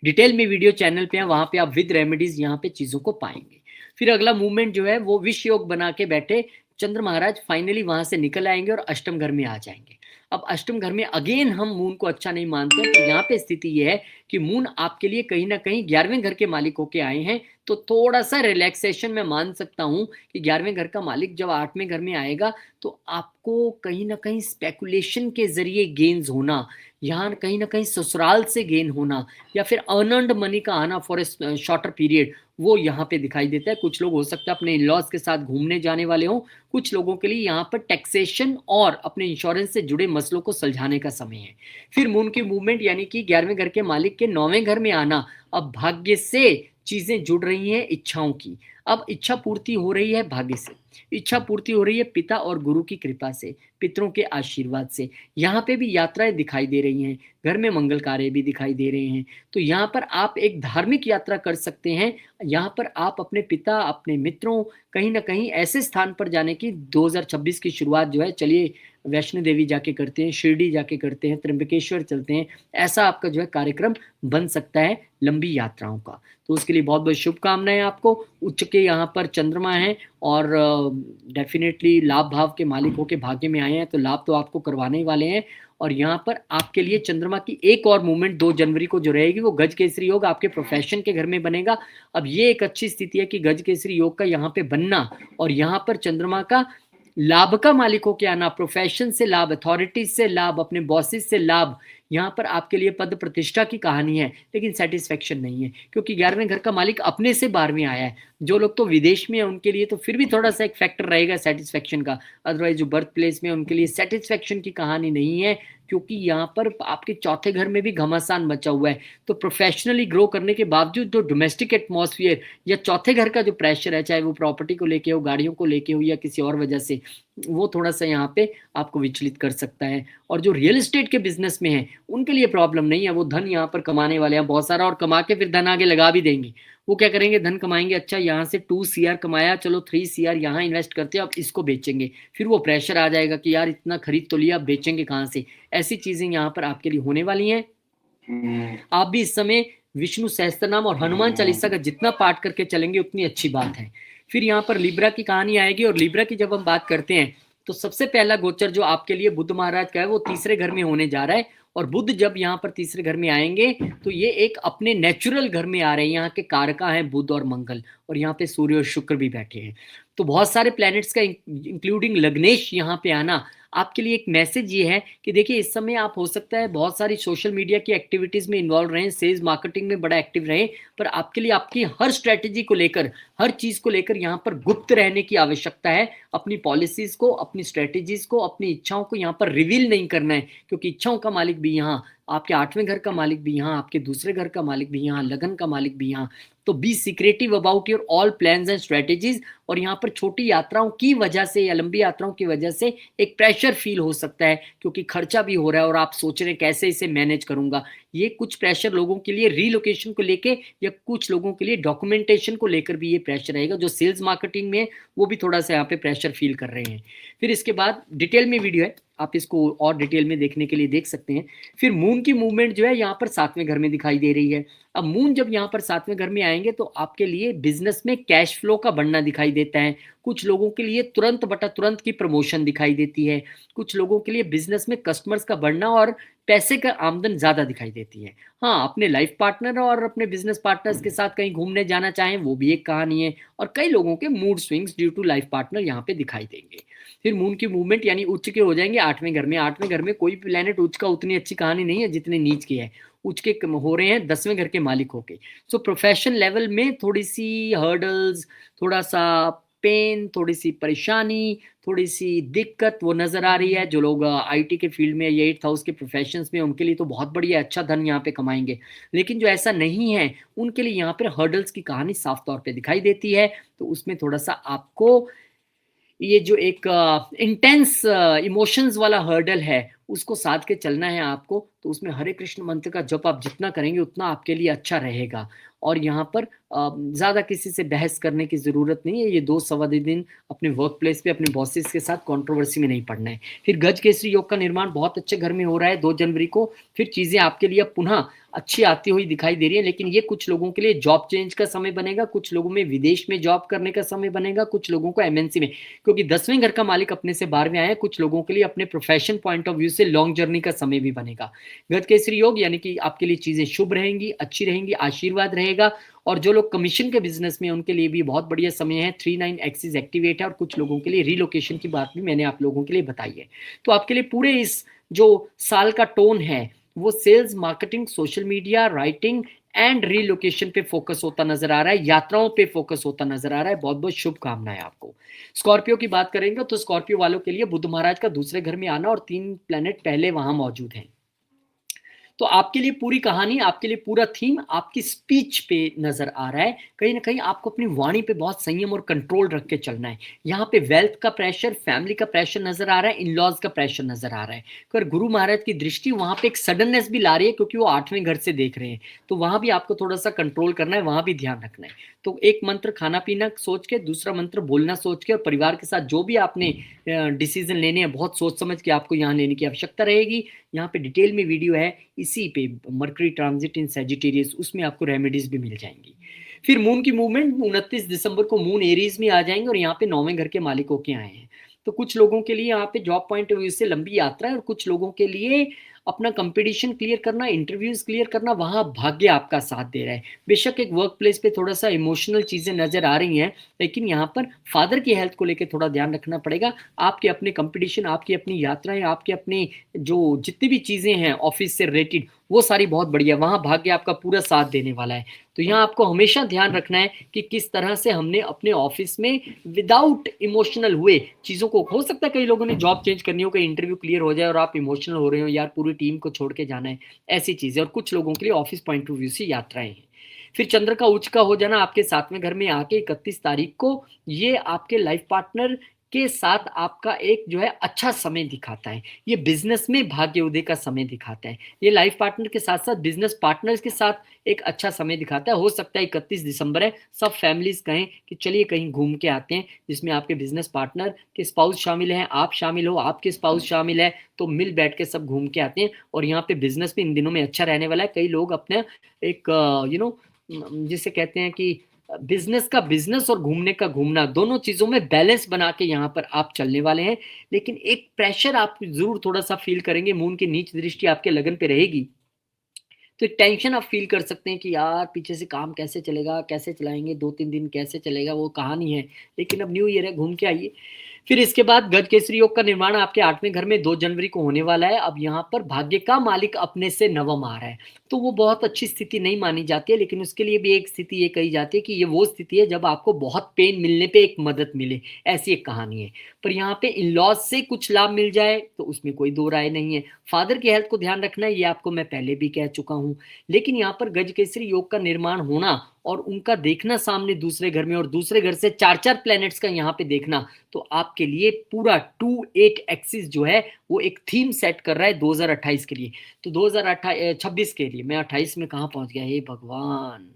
डिटेल में वीडियो चैनल पे है, वहां पे आप विद रेमेडीज यहाँ पे चीजों को पाएंगे। फिर अगला मूवमेंट जो है वो विष योग बना के बैठे चंद्र महाराज फाइनली वहां से निकल आएंगे और अष्टम घर में आ जाएंगे। अब अष्टम घर में अगेन हम मून को अच्छा नहीं मानते हैं, तो यहाँ पे स्थिति ये है कि मून आपके लिए कहीं ना कहीं 11वें घर के मालिक होके आए हैं, तो थोड़ा सा रिलैक्सेशन मैं मान सकता हूँ कि 11वें घर का मालिक जब 8वें घर में आएगा तो आपको कहीं ना कहीं स्पेकुलेशन के जरिए गेन्स होना, यहाँ कहीं ना कहीं ससुराल से गेन होना, या फिर अर्नड मनी का आना फॉर ए शॉर्टर पीरियड, वो यहाँ पे दिखाई देता है। कुछ लोग हो सकता है अपने इन-लॉज के साथ घूमने जाने वाले हों, कुछ लोगों के लिए यहाँ पर टैक्सेशन और अपने इंश्योरेंस से जुड़े मसलों को सुलझाने का समय है। फिर मून की मूवमेंट यानी कि 11वें घर के मालिक के 9वें घर में आना, अब भाग्य से चीजें जुड़ रही हैं इच्छाओं की, अब इच्छा पूर्ति हो रही है भाग्य से, इच्छा पूर्ति हो रही है पिता और गुरु की कृपा से, पितरों के आशीर्वाद से। यहाँ पे भी यात्राएं दिखाई दे रही हैं, घर में मंगल कार्य भी दिखाई दे रहे हैं, तो यहाँ पर आप एक धार्मिक यात्रा कर सकते हैं। यहाँ पर आप अपने पिता, अपने मित्रों, कहीं ना कहीं ऐसे स्थान पर जाने की 2026 की शुरुआत जो है, चलिए वैष्णो देवी जाके करते हैं, शिरडी जाके करते हैं, त्र्यंबकेश्वर चलते हैं, ऐसा आपका जो है कार्यक्रम बन सकता है लंबी यात्राओं का। तो उसके लिए बहुत बहुत शुभकामनाएं आपको। उच्च के यहाँ पर चंद्रमा है और डेफिनेटली लाभ भाव के मालिक होके भाग्य में आए हैं, तो लाभ तो आपको करवाने ही वाले हैं। और यहाँ पर आपके लिए चंद्रमा की एक और मूवमेंट 2 जनवरी को जो रहेगी वो गज केसरी योग आपके प्रोफेशन के घर में बनेगा। अब ये एक अच्छी स्थिति है कि गज केसरी योग का यहाँ पे बनना और यहाँ पर चंद्रमा का लाभ का मालिक होके आना, प्रोफेशन से लाभ, अथॉरिटीज से लाभ, अपने बॉसेस से लाभ, यहाँ पर आपके लिए पद प्रतिष्ठा की कहानी है, लेकिन सेटिस्फेक्शन नहीं है क्योंकि 11वें घर का मालिक अपने से 12वें आया है। जो लोग तो विदेश में है उनके लिए तो फिर भी थोड़ा सा एक फैक्टर रहेगा सेटिस्फेक्शन का, अदरवाइज जो बर्थ प्लेस में उनके लिए सेटिस्फेक्शन की कहानी नहीं है, क्योंकि यहाँ पर आपके चौथे घर में भी घमासान मचा हुआ है। तो प्रोफेशनली ग्रो करने के बावजूद जो डोमेस्टिक एटमॉस्फेयर या चौथे घर का जो प्रेशर है, चाहे वो प्रॉपर्टी को लेके हो, गाड़ियों को लेके हो या किसी और वजह से, वो थोड़ा सा यहाँ पे आपको विचलित कर सकता है। और जो रियल एस्टेट के बिजनेस में है उनके लिए प्रॉब्लम नहीं है, वो धन यहाँ पर कमाने वाले हैं बहुत सारा, और कमा के फिर धन आगे लगा भी देंगे। वो क्या करेंगे, धन कमाएंगे, अच्छा यहाँ से 2 CR कमाया, चलो 3 CR यहाँ इन्वेस्ट करते हैं, अब इसको बेचेंगे, फिर वो प्रेशर आ जाएगा कि यार इतना खरीद तो लिया, अब बेचेंगे कहाँ से। ऐसी चीजें यहाँ पर आपके लिए होने वाली हैं। आप भी इस समय विष्णु सहस्त्रनाम और हनुमान चालीसा का जितना पाठ करके चलेंगे उतनी अच्छी बात है। फिर यहाँ पर लिब्रा की कहानी आएगी, और लिब्रा की जब हम बात करते हैं तो सबसे पहला गोचर जो आपके लिए बुध महाराज का है वो तीसरे घर में होने जा रहा है। और बुध जब यहाँ पर तीसरे घर में आएंगे तो ये एक अपने नेचुरल घर में आ रहे हैं, यहाँ के कारका हैं बुध और मंगल, और यहाँ पे सूर्य और शुक्र भी बैठे हैं। तो बहुत सारे प्लैनेट्स का इंक्लूडिंग लग्नेश यहाँ पे आना आपके लिए एक मैसेज ये है कि देखिए इस समय आप हो सकता है बहुत सारी सोशल मीडिया की एक्टिविटीज में इन्वॉल्व रहें, सेल्स मार्केटिंग में बड़ा एक्टिव रहें, पर आपके लिए आपकी हर स्ट्रेटेजी को लेकर, हर चीज को लेकर यहाँ पर गुप्त रहने की आवश्यकता है। अपनी पॉलिसीज को, अपनी स्ट्रेटेजीज को, अपनी इच्छाओं को यहाँ पर रिवील नहीं करना है, क्योंकि इच्छाओं का मालिक भी यहाँ, आपके 8वें घर का मालिक भी यहाँ, आपके दूसरे घर का मालिक भी यहाँ, लगन का मालिक भी यहाँ। तो be secretive about your all plans and strategies. और यहाँ पर छोटी यात्राओं की वजह से या लंबी यात्राओं की वजह से एक प्रेशर फील हो सकता है, क्योंकि खर्चा भी हो रहा है और आप सोच रहे हैं कैसे इसे मैनेज करूंगा। ये कुछ प्रेशर लोगों के लिए रीलोकेशन को लेके, या कुछ लोगों के लिए डॉक्यूमेंटेशन को लेकर भी ये प्रेशर रहेगा। जो सेल्स मार्केटिंग में वो भी थोड़ा सा यहाँ पे प्रेशर फील कर रहे हैं। फिर इसके बाद डिटेल में वीडियो है, आप इसको और डिटेल में देखने के लिए देख सकते हैं। फिर मून की मूवमेंट जो है यहाँ पर 7वें घर में दिखाई दे रही है। अब मून जब यहाँ पर 7वें घर में आएंगे तो आपके लिए बिजनेस में कैश फ्लो का बढ़ना दिखाई देता है। कुछ लोगों के लिए तुरंत बटा तुरंत की प्रमोशन दिखाई देती है। कुछ लोगों के लिए बिजनेस में कस्टमर्स का बढ़ना और पैसे का आमदन ज्यादा दिखाई देती है। हाँ, अपने लाइफ पार्टनर और अपने बिजनेस पार्टनर्स के साथ कहीं घूमने जाना चाहें वो भी एक कहानी है। और कई लोगों के mood swings due to life partner यहाँ पे दिखाई देंगे। फिर मून की मूवमेंट यानी उच्च के हो जाएंगे 8वें घर में। 8वें घर में कोई प्लेनेट उच्च का उतनी अच्छी कहानी नहीं है जितने नीच की है। उच्च के हो रहे हैं 10वें घर के मालिक होके। सो प्रोफेशन लेवल में थोड़ी सी हर्डल्स, थोड़ा सा पेन, थोड़ी सी परेशानी, थोड़ी सी दिक्कत वो नजर आ रही है। जो लोग आईटी के फील्ड में या 8th हाउस के प्रोफेशंस में, उनके लिए तो बहुत बढ़िया अच्छा धन यहाँ पे कमाएंगे। लेकिन जो ऐसा नहीं है उनके लिए यहाँ पर हर्डल्स की कहानी साफ तौर पे दिखाई देती है। तो उसमें थोड़ा सा आपको ये जो एक इंटेंस इमोशंस वाला हर्डल है, उसको साध के चलना है आपको, तो उसमें हरे कृष्ण मंत्र का जप आप जितना करेंगे उतना आपके लिए अच्छा रहेगा। और यहाँ पर ज़्यादा किसी से बहस करने की ज़रूरत नहीं है। ये 2 सवा 2 दिन अपने वर्क प्लेस पे अपने बॉसेस के साथ कंट्रोवर्सी में नहीं पड़ना है। फिर गज केसरी योग का निर्माण बहुत अच्छे घर में हो रहा है 2 जनवरी को। फिर चीज़ें आपके लिए अब पुनः अच्छी आती हुई दिखाई दे रही है, लेकिन ये कुछ लोगों के लिए जॉब चेंज का समय बनेगा, कुछ लोगों में विदेश में जॉब करने का समय बनेगा, कुछ लोगों को एमएनसी में, क्योंकि 10वें घर का मालिक अपने से 12वें आया है, कुछ लोगों के लिए अपने प्रोफेशन पॉइंट ऑफ व्यू से लॉन्ग जर्नी का समय भी बनेगा। गज केसरी योग यानी कि आपके लिए चीजें शुभ रहेंगी, अच्छी रहेंगी, आशीर्वाद रहेगा। और जो लोग कमीशन के बिजनेस में, उनके लिए भी बहुत बढ़िया समय है। 39 एक्सिस एक्टिवेट है, और कुछ लोगों के लिए रिलोकेशन की बात भी मैंने आप लोगों के लिए बताई है। तो आपके लिए पूरे इस जो साल का टोन है वो sales, marketing, social media, writing and relocation पे फोकस होता नजर आ रहा है, यात्राओं पे फोकस होता नजर आ रहा है। बहुत बहुत शुभकामनाएं आपको। स्कॉर्पियो की बात करेंगे तो स्कॉर्पियो वालों के लिए बुध महाराज का दूसरे घर में आना और 3 प्लैनेट पहले वहां मौजूद हैं। तो आपके लिए पूरी कहानी, आपके लिए पूरा थीम आपकी स्पीच पे नजर आ रहा है। कहीं ना कहीं आपको अपनी वाणी पे बहुत संयम और कंट्रोल रख के चलना है। यहाँ पे वेल्थ का प्रेशर, फैमिली का प्रेशर नजर आ रहा है, इन लॉज का प्रेशर नजर आ रहा है। पर गुरु महाराज की दृष्टि वहां पे एक सडननेस भी ला रही है, क्योंकि वो 8वें घर से देख रहे हैं। तो वहां भी आपको थोड़ा सा कंट्रोल करना है, वहां भी ध्यान रखना है। तो एक मंत्र खाना पीना सोच के, दूसरा मंत्र बोलना सोच के, और परिवार के साथ जो भी आपने डिसीजन लेने हैं बहुत सोच समझ के आपको यहाँ लेने की आवश्यकता रहेगी। यहाँ पे डिटेल में वीडियो है इसी पे, मरकरी ट्रांजिट इन सैजिटेरियस, उसमें आपको रेमेडीज भी मिल जाएंगी। फिर मून की मूवमेंट 29 दिसंबर को मून एरीज में आ जाएंगे, और यहाँ पे 9वें घर के मालिक होके आए हैं। तो कुछ लोगों के लिए यहाँ पे जॉब पॉइंट ऑफ व्यू से लंबी यात्रा है, और कुछ लोगों के लिए अपना कंपटीशन क्लियर करना, इंटरव्यूज क्लियर करना, वहां भाग्य आपका साथ दे रहा है। बेशक एक वर्क प्लेस पे थोड़ा सा इमोशनल चीजें नजर आ रही हैं, लेकिन यहाँ पर फादर की हेल्थ को लेकर थोड़ा ध्यान रखना पड़ेगा। आपके अपने कंपटीशन, आपकी अपनी यात्राएं, आपके अपने जो जितनी भी चीजें हैं ऑफिस से रिलेटेड, वो सारी बहुत बढ़िया, वहां भाग्य आपका पूरा साथ देने वाला है। तो यहाँ आपको हमेशा ध्यान रखना है कि किस तरह से हमने अपने ऑफिस में विदाउट इमोशनल हुए चीजों को, हो सकता है कई लोगों ने जॉब चेंज करनी हो, कई इंटरव्यू क्लियर हो जाए और आप इमोशनल हो रहे हो, यार पूरी टीम को छोड़ के जाना है, ऐसी चीजें। और कुछ लोगों के लिए ऑफिस पॉइंट ऑफ व्यू से यात्राएं हैं। फिर चंद्र का उच्च का हो जाना आपके 7वें घर में आके 31 तारीख को, ये आपके लाइफ पार्टनर के साथ आपका एक जो है अच्छा समय दिखाता है। ये बिजनेस में भाग्य उदय का समय दिखाता है। ये लाइफ पार्टनर के साथ साथ बिजनेस पार्टनर्स के साथ एक अच्छा समय दिखाता है। हो सकता है 31 दिसंबर है, सब फैमिलीज कहें कि चलिए कहीं घूम के आते हैं, जिसमें आपके बिजनेस पार्टनर के स्पाउस शामिल हैं, आप शामिल हो, आपके स्पाउस शामिल है, तो मिल बैठ के सब घूम के आते हैं। और यहाँ पे बिजनेस भी इन दिनों में अच्छा रहने वाला है। कई लोग अपने एक जिसे कहते हैं कि बिजनेस का बिजनेस और घूमने का घूमना, दोनों चीजों में बैलेंस बना के यहाँ पर आप चलने वाले हैं। लेकिन एक प्रेशर आप जरूर थोड़ा सा फील करेंगे, मून की नीच दृष्टि आपके लगन पे रहेगी, तो एक टेंशन आप फील कर सकते हैं कि यार पीछे से काम कैसे चलेगा, कैसे चलाएंगे, 2-3 दिन कैसे चलेगा, वो कहानी है। लेकिन अब न्यू ईयर है, घूम के आइए। फिर इसके बाद गज केसरी योग का निर्माण आपके 8वें घर में 2 जनवरी को होने वाला है। अब यहाँ पर भाग्य का मालिक अपने से नवम आ रहा है, तो वो बहुत अच्छी स्थिति नहीं मानी जाती है, लेकिन उसके लिए भी एक स्थिति ये कही जाती है कि ये वो स्थिति है जब आपको बहुत पेन मिलने पे एक मदद मिले, ऐसी एक कहानी है। पर यहाँ पे इन लॉज से कुछ लाभ मिल जाए तो उसमें कोई दो राय नहीं है। फादर की हेल्थ को ध्यान रखना है, ये आपको मैं पहले भी कह चुका हूँ। लेकिन यहाँ पर गज केसरी योग का निर्माण होना और उनका देखना सामने दूसरे घर में, और दूसरे घर से 4-4 प्लैनेट्स का यहाँ पे देखना, तो आपके लिए पूरा 2-8 एक्सिस जो है वो एक थीम सेट कर रहा है 2028 के लिए। तो 2026 के लिए, मैं 28 में कहाँ पहुंच गया, हे भगवान,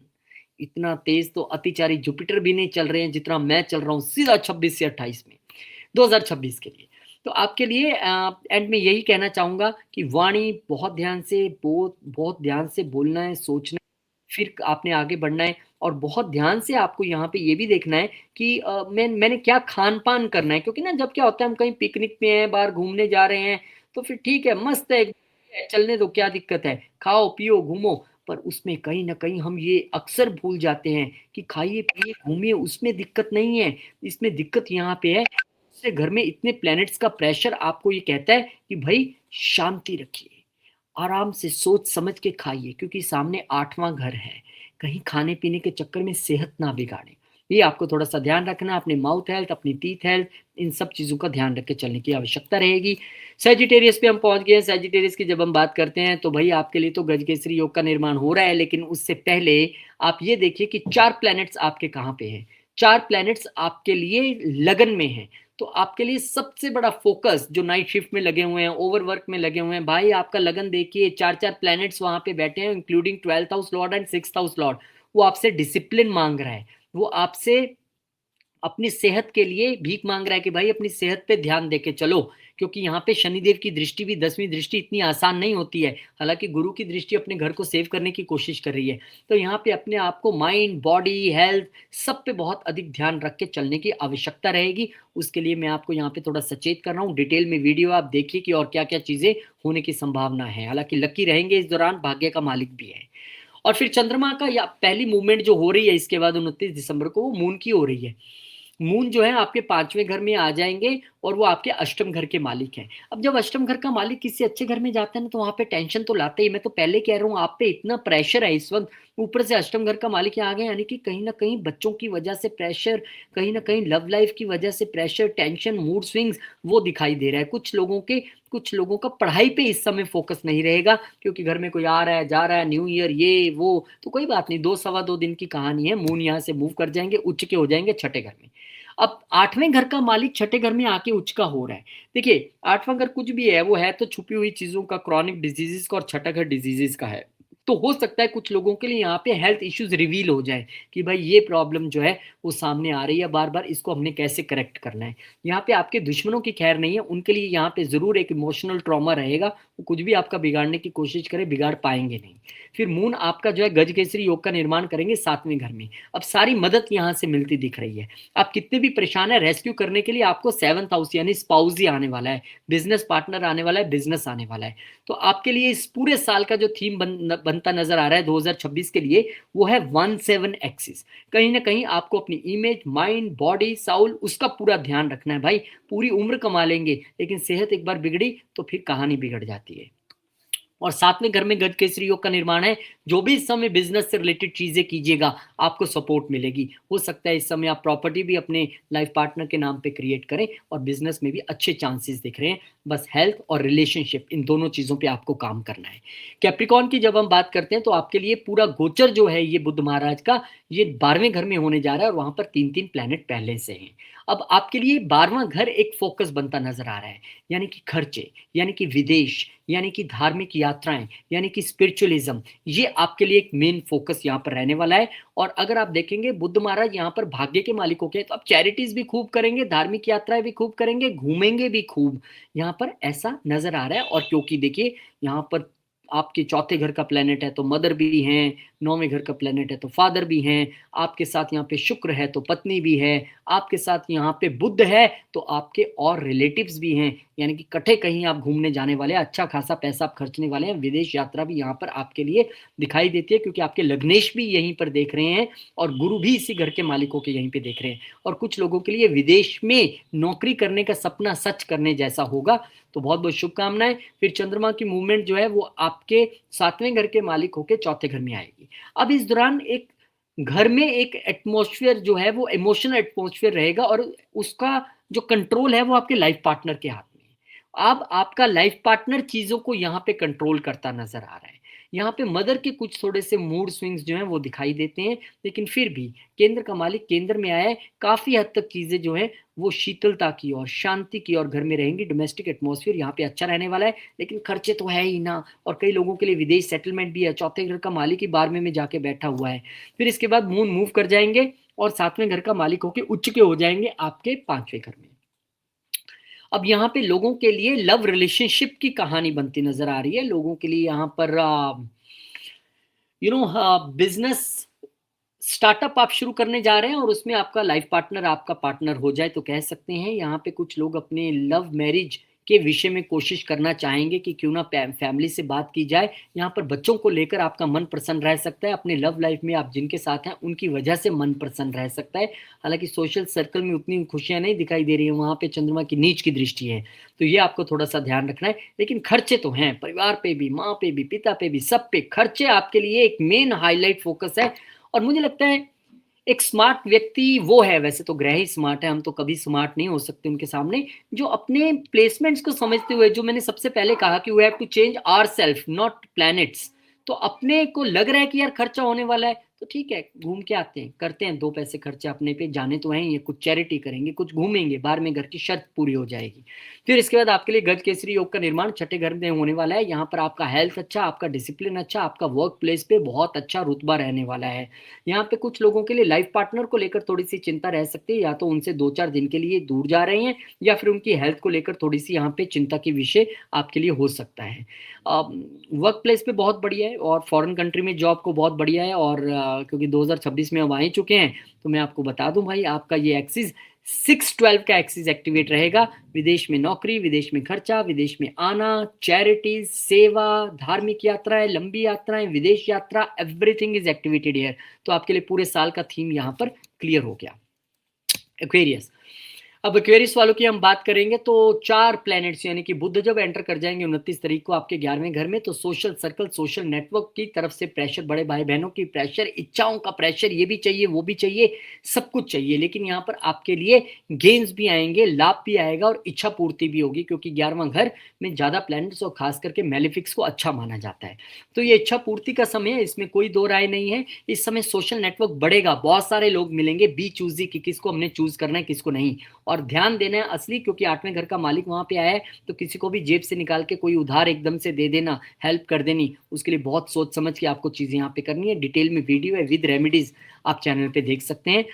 इतना तेज तो अतिचारी जुपिटर भी नहीं चल रहे हैं जितना मैं चल रहा हूँ, सीधा 26 से 28 में, 2026 के लिए। तो आपके लिए एंड में यही कहना चाहूंगा कि वाणी बहुत ध्यान से, बहुत बहुत ध्यान से बोलना है, सोचना है, फिर आपने आगे बढ़ना है। और बहुत ध्यान से आपको यहाँ पे ये भी देखना है कि मैंने क्या खान पान करना है, क्योंकि ना जब क्या होता है हम कहीं पिकनिक में हैं, बाहर घूमने जा रहे हैं, तो फिर ठीक है, मस्त है, चलने दो, क्या दिक्कत है, खाओ पियो घूमो। पर उसमें कहीं ना कहीं हम ये अक्सर भूल जाते हैं कि खाइए पिए घूमिए, उसमें दिक्कत नहीं है। इसमें दिक्कत यहाँ पे है, से घर में इतने प्लैनेट्स का प्रेशर आपको ये कहता है कि भाई शांति रखिए, आराम से सोच समझ के खाइए, क्योंकि सामने 8वां घर है। कहीं खाने पीने के चक्कर में सेहत ना बिगाड़े, ये आपको थोड़ा सा ध्यान रखना है। अपनी माउथ हेल्थ, अपनी टीथ हेल्थ, इन सब चीजों का ध्यान रख के चलने की आवश्यकता रहेगी। सैजिटेरियस पे हम पहुंच गए हैं। सैजिटेरियस की जब हम बात करते हैं तो भाई आपके लिए तो गजकेसरी योग का निर्माण हो रहा है, लेकिन उससे पहले आप ये देखिए कि 4 प्लैनेट्स आपके कहाँ पे हैं। 4 प्लैनेट्स आपके लिए लगन में हैं। तो आपके लिए सबसे बड़ा फोकस जो नाइट शिफ्ट में लगे हुए हैं, ओवरवर्क में लगे हुए हैं, भाई आपका लगन देखिए, 4-4 प्लैनेट्स वहां पे बैठे हैं, including 12th house Lord and 6th house Lord. वो आपसे डिसिप्लिन मांग रहा है, वो आपसे अपनी सेहत के लिए भीख मांग रहा है कि भाई अपनी सेहत पे ध्यान देके चलो, क्योंकि यहाँ पे शनिदेव की दृष्टि भी, 10वीं दृष्टि इतनी आसान नहीं होती है। हालांकि गुरु की दृष्टि अपने घर को सेव करने की कोशिश कर रही है। तो यहाँ पे अपने आप को माइंड, बॉडी, हेल्थ सब पे बहुत अधिक ध्यान रख के चलने की आवश्यकता रहेगी। उसके लिए मैं आपको यहाँ पे थोड़ा सचेत कर रहा हूँ। डिटेल में वीडियो आप देखिए कि और क्या क्या चीजें होने की संभावना है। हालांकि लकी रहेंगे इस दौरान, भाग्य का मालिक भी है। और फिर चंद्रमा का या पहली मूवमेंट जो हो रही है इसके बाद 29 दिसंबर को, वो मून की हो रही है। मून जो है आपके 5वें घर में आ जाएंगे और वो आपके अष्टम घर के मालिक हैं। अब जब अष्टम घर का मालिक किसी अच्छे घर में जाता है ना, तो वहां पे टेंशन तो लाते ही। मैं तो पहले कह रहा हूँ, आप पे इतना प्रेशर है इस वक्त, ऊपर से अष्टम घर का मालिक यहाँ आ गया, यानी कि कहीं ना कहीं बच्चों की वजह से प्रेशर, कहीं ना कहीं लव लाइफ की वजह से प्रेशर, टेंशन, मूड स्विंग्स वो दिखाई दे रहा है। कुछ लोगों का पढ़ाई पे इस समय फोकस नहीं रहेगा, क्योंकि घर में कोई आ रहा है, जा रहा है, न्यू ईयर, ये वो, तो कोई बात नहीं, 2 सवा 2 दिन की कहानी है। मून यहाँ से मूव कर जाएंगे, उच्च के हो जाएंगे छठे घर में। अब 8वें घर का मालिक छठे घर में आके उच्च का हो रहा है। देखिए 8वां घर कुछ भी है, वो है तो छुपी हुई चीजों का, क्रॉनिक डिजीजेस का, और छठा घर डिजीजेस का है। तो हो सकता है कुछ लोगों के लिए यहाँ पे हेल्थ इश्यूज रिवील हो जाए कि भाई ये प्रॉब्लम जो है वो सामने आ रही है बार बार, इसको हमने कैसे करेक्ट करना है। यहाँ पे आपके दुश्मनों की खैर नहीं है, उनके लिए यहाँ पे जरूर एक इमोशनल ट्रॉमा रहेगा। वो कुछ भी आपका बिगाड़ने की कोशिश करे, बिगाड़ पाएंगे नहीं। फिर मून आपका जो है गज केसरी योग का निर्माण करेंगे 7वें घर में। अब सारी मदद यहाँ से मिलती दिख रही है। आप कितने भी परेशान है, रेस्क्यू करने के लिए आपको 7th हाउस यानी स्पाउस ही आने वाला है, बिजनेस पार्टनर आने वाला है, बिजनेस आने वाला है। तो आपके लिए इस पूरे साल का जो थीम बनता नजर आ रहा है 2026 के लिए, वो है 17 एक्सिस। कहीं ना कहीं आपको अपनी इमेज, माइंड, बॉडी, साउल, उसका पूरा ध्यान रखना है भाई। पूरी उम्र कमा लेंगे, लेकिन सेहत एक बार बिगड़ी तो फिर कहानी बिगड़ जाती है। और 7वें घर में गज केसरी योग का निर्माण है। जो भी इस समय बिजनेस से रिलेटेड चीजें कीजिएगा, आपको सपोर्ट मिलेगी। हो सकता है इस समय आप प्रॉपर्टी भी अपने लाइफ पार्टनर के नाम पे क्रिएट करें, और बिजनेस में भी अच्छे चांसेस दिख रहे हैं। बस हेल्थ और रिलेशनशिप, इन दोनों चीजों पे आपको काम करना है। कैप्रिकॉन की जब हम बात करते हैं, तो आपके लिए पूरा गोचर जो है ये बुध महाराज का, ये 12वें घर में होने जा रहा है, और वहां पर 3-3 प्लैनेट पहले से हैं। अब आपके लिए 12वां घर एक फोकस बनता नजर आ रहा है, यानी कि खर्चे, यानी कि विदेश, यानी कि धार्मिक यात्राएं, यानी कि स्पिरिचुअलिज्म, ये आपके लिए एक मेन फोकस यहाँ पर रहने वाला है। और अगर आप देखेंगे बुद्ध महाराज यहाँ पर भाग्य के मालिक होके, तो आप चैरिटीज भी खूब करेंगे, धार्मिक यात्राएं भी खूब करेंगे, घूमेंगे भी खूब, यहाँ पर ऐसा नजर आ रहा है। और क्योंकि देखिए यहाँ पर आपके चौथे घर का प्लेनेट है तो मदर भी हैं, 9वें घर का प्लेनेट है तो फादर भी हैं, आपके साथ यहाँ पे शुक्र है तो पत्नी भी है, आपके साथ यहाँ पे बुध है तो आपके और रिलेटिव्स भी हैं। यानी कि कटे कहीं आप घूमने जाने वाले हैं, अच्छा खासा पैसा आप खर्चने वाले हैं। विदेश यात्रा भी यहाँ पर आपके लिए दिखाई देती है, क्योंकि आपके लग्नेश भी यहीं पर देख रहे हैं, और गुरु भी इसी घर के मालिकों के यहीं पे देख रहे हैं। और कुछ लोगों के लिए विदेश में नौकरी करने का सपना सच करने जैसा होगा। तो बहुत बहुत शुभकामनाएं। फिर चंद्रमा की मूवमेंट जो है वो आपके 7वें घर के मालिक होकर चौथे घर में आएगी। अब इस दौरान एक घर में एक एटमॉस्फेयर जो है वो इमोशनल एटमॉस्फेयर रहेगा, और उसका जो कंट्रोल है वो आपके लाइफ पार्टनर के हाथ में है। अब आपका लाइफ पार्टनर चीजों को यहाँ पे कंट्रोल करता नजर आ रहा है। यहाँ पे मदर के कुछ थोड़े से मूड स्विंग्स जो हैं वो दिखाई देते हैं, लेकिन फिर भी केंद्र का मालिक केंद्र में आया है, काफी हद तक चीजें जो है वो शीतलता की और शांति की और घर में रहेंगी। डोमेस्टिक एटमॉस्फेयर यहाँ पे अच्छा रहने वाला है, लेकिन खर्चे तो है ही ना। और कई लोगों के लिए विदेश सेटलमेंट भी है, चौथे घर का मालिक ही 12वें में जाके बैठा हुआ है। फिर इसके बाद मून मूव कर जाएंगे और 7वें घर का मालिक होके उच्च के हो जाएंगे आपके 5वें घर में। अब यहाँ पे लोगों के लिए लव रिलेशनशिप की कहानी बनती नजर आ रही है। लोगों के लिए यहाँ पर बिजनेस स्टार्टअप आप शुरू करने जा रहे हैं, और उसमें आपका लाइफ पार्टनर आपका पार्टनर हो जाए तो कह सकते हैं। यहाँ पे कुछ लोग अपने लव मैरिज के विषय में कोशिश करना चाहेंगे कि क्यों ना फैमिली से बात की जाए। यहाँ पर बच्चों को लेकर आपका मन प्रसन्न रह सकता है। अपने लव लाइफ में आप जिनके साथ हैं उनकी वजह से मन प्रसन्न रह सकता है। हालांकि सोशल सर्कल में उतनी खुशियां नहीं दिखाई दे रही है, वहां पे चंद्रमा की नीच की दृष्टि है, तो ये आपको थोड़ा सा ध्यान रखना है। लेकिन खर्चे तो हैं, परिवार पे भी, माँ पे भी, पिता पे भी, सब पे खर्चे आपके लिए एक मेन हाईलाइट फोकस है। और मुझे लगता है एक स्मार्ट व्यक्ति वो है, वैसे तो ग्रह ही स्मार्ट है, हम तो कभी स्मार्ट नहीं हो सकते उनके सामने, जो अपने प्लेसमेंट्स को समझते हुए, जो मैंने सबसे पहले कहा कि we have to change our self not planets. तो अपने को लग रहा है कि यार खर्चा होने वाला है, तो ठीक है, घूम के आते हैं, करते हैं 2 पैसे खर्चा अपने पे, जाने तो हैं ही, कुछ चैरिटी करेंगे, कुछ घूमेंगे, बाद में घर की शर्त पूरी हो जाएगी। फिर इसके बाद आपके लिए गज केसरी योग का निर्माण छठे घर में होने वाला है। यहाँ पर आपका हेल्थ अच्छा, आपका डिसिप्लिन अच्छा, आपका वर्क प्लेस पे बहुत अच्छा रुतबा रहने वाला है। यहाँ पे कुछ लोगों के लिए लाइफ पार्टनर को लेकर थोड़ी सी चिंता रह सकती है, या तो उनसे 2-4 दिन के लिए दूर जा रहे हैं, या फिर उनकी हेल्थ को लेकर थोड़ी सी यहाँ पे चिंता की विषय आपके लिए हो सकता है। वर्क प्लेस पे बहुत बढ़िया है, और फॉरेन कंट्री में जॉब को बहुत बढ़िया है, और क्योंकि 2026 में हम आ ही चुके हैं, तो मैं आपको बता दूं भाई, आपका ये एक्सिस 6-12 का एक्सिस एक्टिवेट रहेगा। विदेश में नौकरी, विदेश में खर्चा, विदेश में आना, चैरिटीज, सेवा, धार्मिक यात्राएं, लंबी यात्राएं, विदेश यात्रा, एवरीथिंग इज एक्टिवेटेड हियर। तो आपके लिए पूरे साल का थीम यहाँ पर क्लियर हो गया। एक्वेरियस, अब एक्वेरियस वालों की हम बात करेंगे तो 4 प्लैनेट्स यानी कि बुध जब एंटर कर जाएंगे 29 तारीख को आपके 11वें घर में, तो सोशल सर्कल, सोशल नेटवर्क की तरफ से प्रेशर, बड़े भाई बहनों की प्रेशर, इच्छाओं का प्रेशर, ये भी चाहिए वो भी चाहिए, सब कुछ चाहिए। लेकिन यहाँ पर आपके लिए गेन्स भी आएंगे, लाभ भी आएगा, और इच्छा पूर्ति भी होगी, क्योंकि 11वां घर में ज्यादा प्लैनेट्स और खास करके मेलिफिक्स को अच्छा माना जाता है। तो ये इच्छा पूर्ति का समय है, इसमें कोई दो राय नहीं है। इस समय सोशल नेटवर्क बढ़ेगा, बहुत सारे लोग मिलेंगे, बी चूजी कि किसको हमने चूज करना है किसको नहीं, और ध्यान देना है असली, क्योंकि 8वें घर का मालिक वहां पे आया है, तो किसी को भी जेब से निकाल के कोई उधार एकदम से दे देना, हेल्प कर देनी, उसके लिए बहुत सोच समझ के आपको चीजें यहाँ पे करनी है। डिटेल में वीडियो है विद रेमेडीज, आप चैनल पे देख सकते हैं।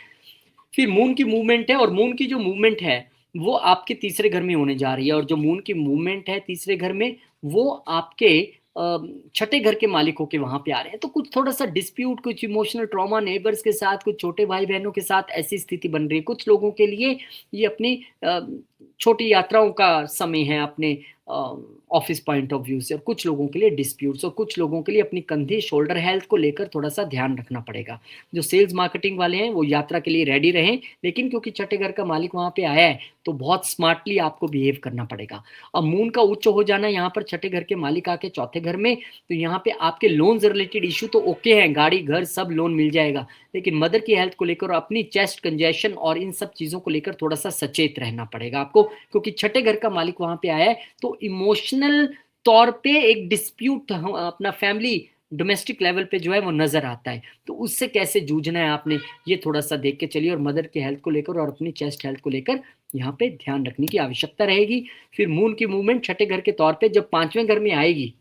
फिर मून की मूवमेंट है, और मून की जो मूवमेंट है वो आपके तीसरे घर में होने जा रही है, और जो मून की मूवमेंट है तीसरे घर में वो आपके छठे घर के मालिकों के वहां पे आ रहे हैं। तो कुछ थोड़ा सा डिस्प्यूट, कुछ इमोशनल ट्रॉमा नेबर्स के साथ, कुछ छोटे भाई बहनों के साथ ऐसी स्थिति बन रही है। कुछ लोगों के लिए ये अपनी छोटी यात्राओं का समय है अपने ऑफिस पॉइंट ऑफ व्यू से, और कुछ लोगों के लिए डिस्प्यूट्स, और कुछ लोगों के लिए अपनी कंधे शोल्डर हेल्थ को लेकर थोड़ा सा ध्यान रखना पड़ेगा। जो सेल्स मार्केटिंग वाले हैं वो यात्रा के लिए रेडी रहें, लेकिन क्योंकि छठे घर का मालिक वहां पे आया है तो बहुत स्मार्टली आपको बिहेव करना पड़ेगा। अब मून का उच्च हो जाना यहाँ पर छठे घर के मालिक आके चौथे घर में, तो यहाँ पे आपके लोन्स रिलेटेड इशू तो ओके हैं, गाड़ी घर सब लोन मिल जाएगा, लेकिन मदर की हेल्थ को लेकर, अपनी चेस्ट कंजेशन और इन सब चीजों को लेकर थोड़ा सा सचेत रहना पड़ेगा आपको, क्योंकि छठे घर का मालिक वहां पे आया है। तो इमोशनल तौर पे एक डिस्प्यूट अपना फैमिली डोमेस्टिक लेवल पे जो है वो नजर आता है, तो उससे कैसे जूझना है आपने, ये थोड़ा सा देख के चलिए, और मदर की हेल्थ को लेकर और अपनी चेस्ट हेल्थ को लेकर यहाँ पे ध्यान रखने की आवश्यकता रहेगी। फिर मून की मूवमेंट छठे घर के तौर पे जब 5वें घर में आएगी,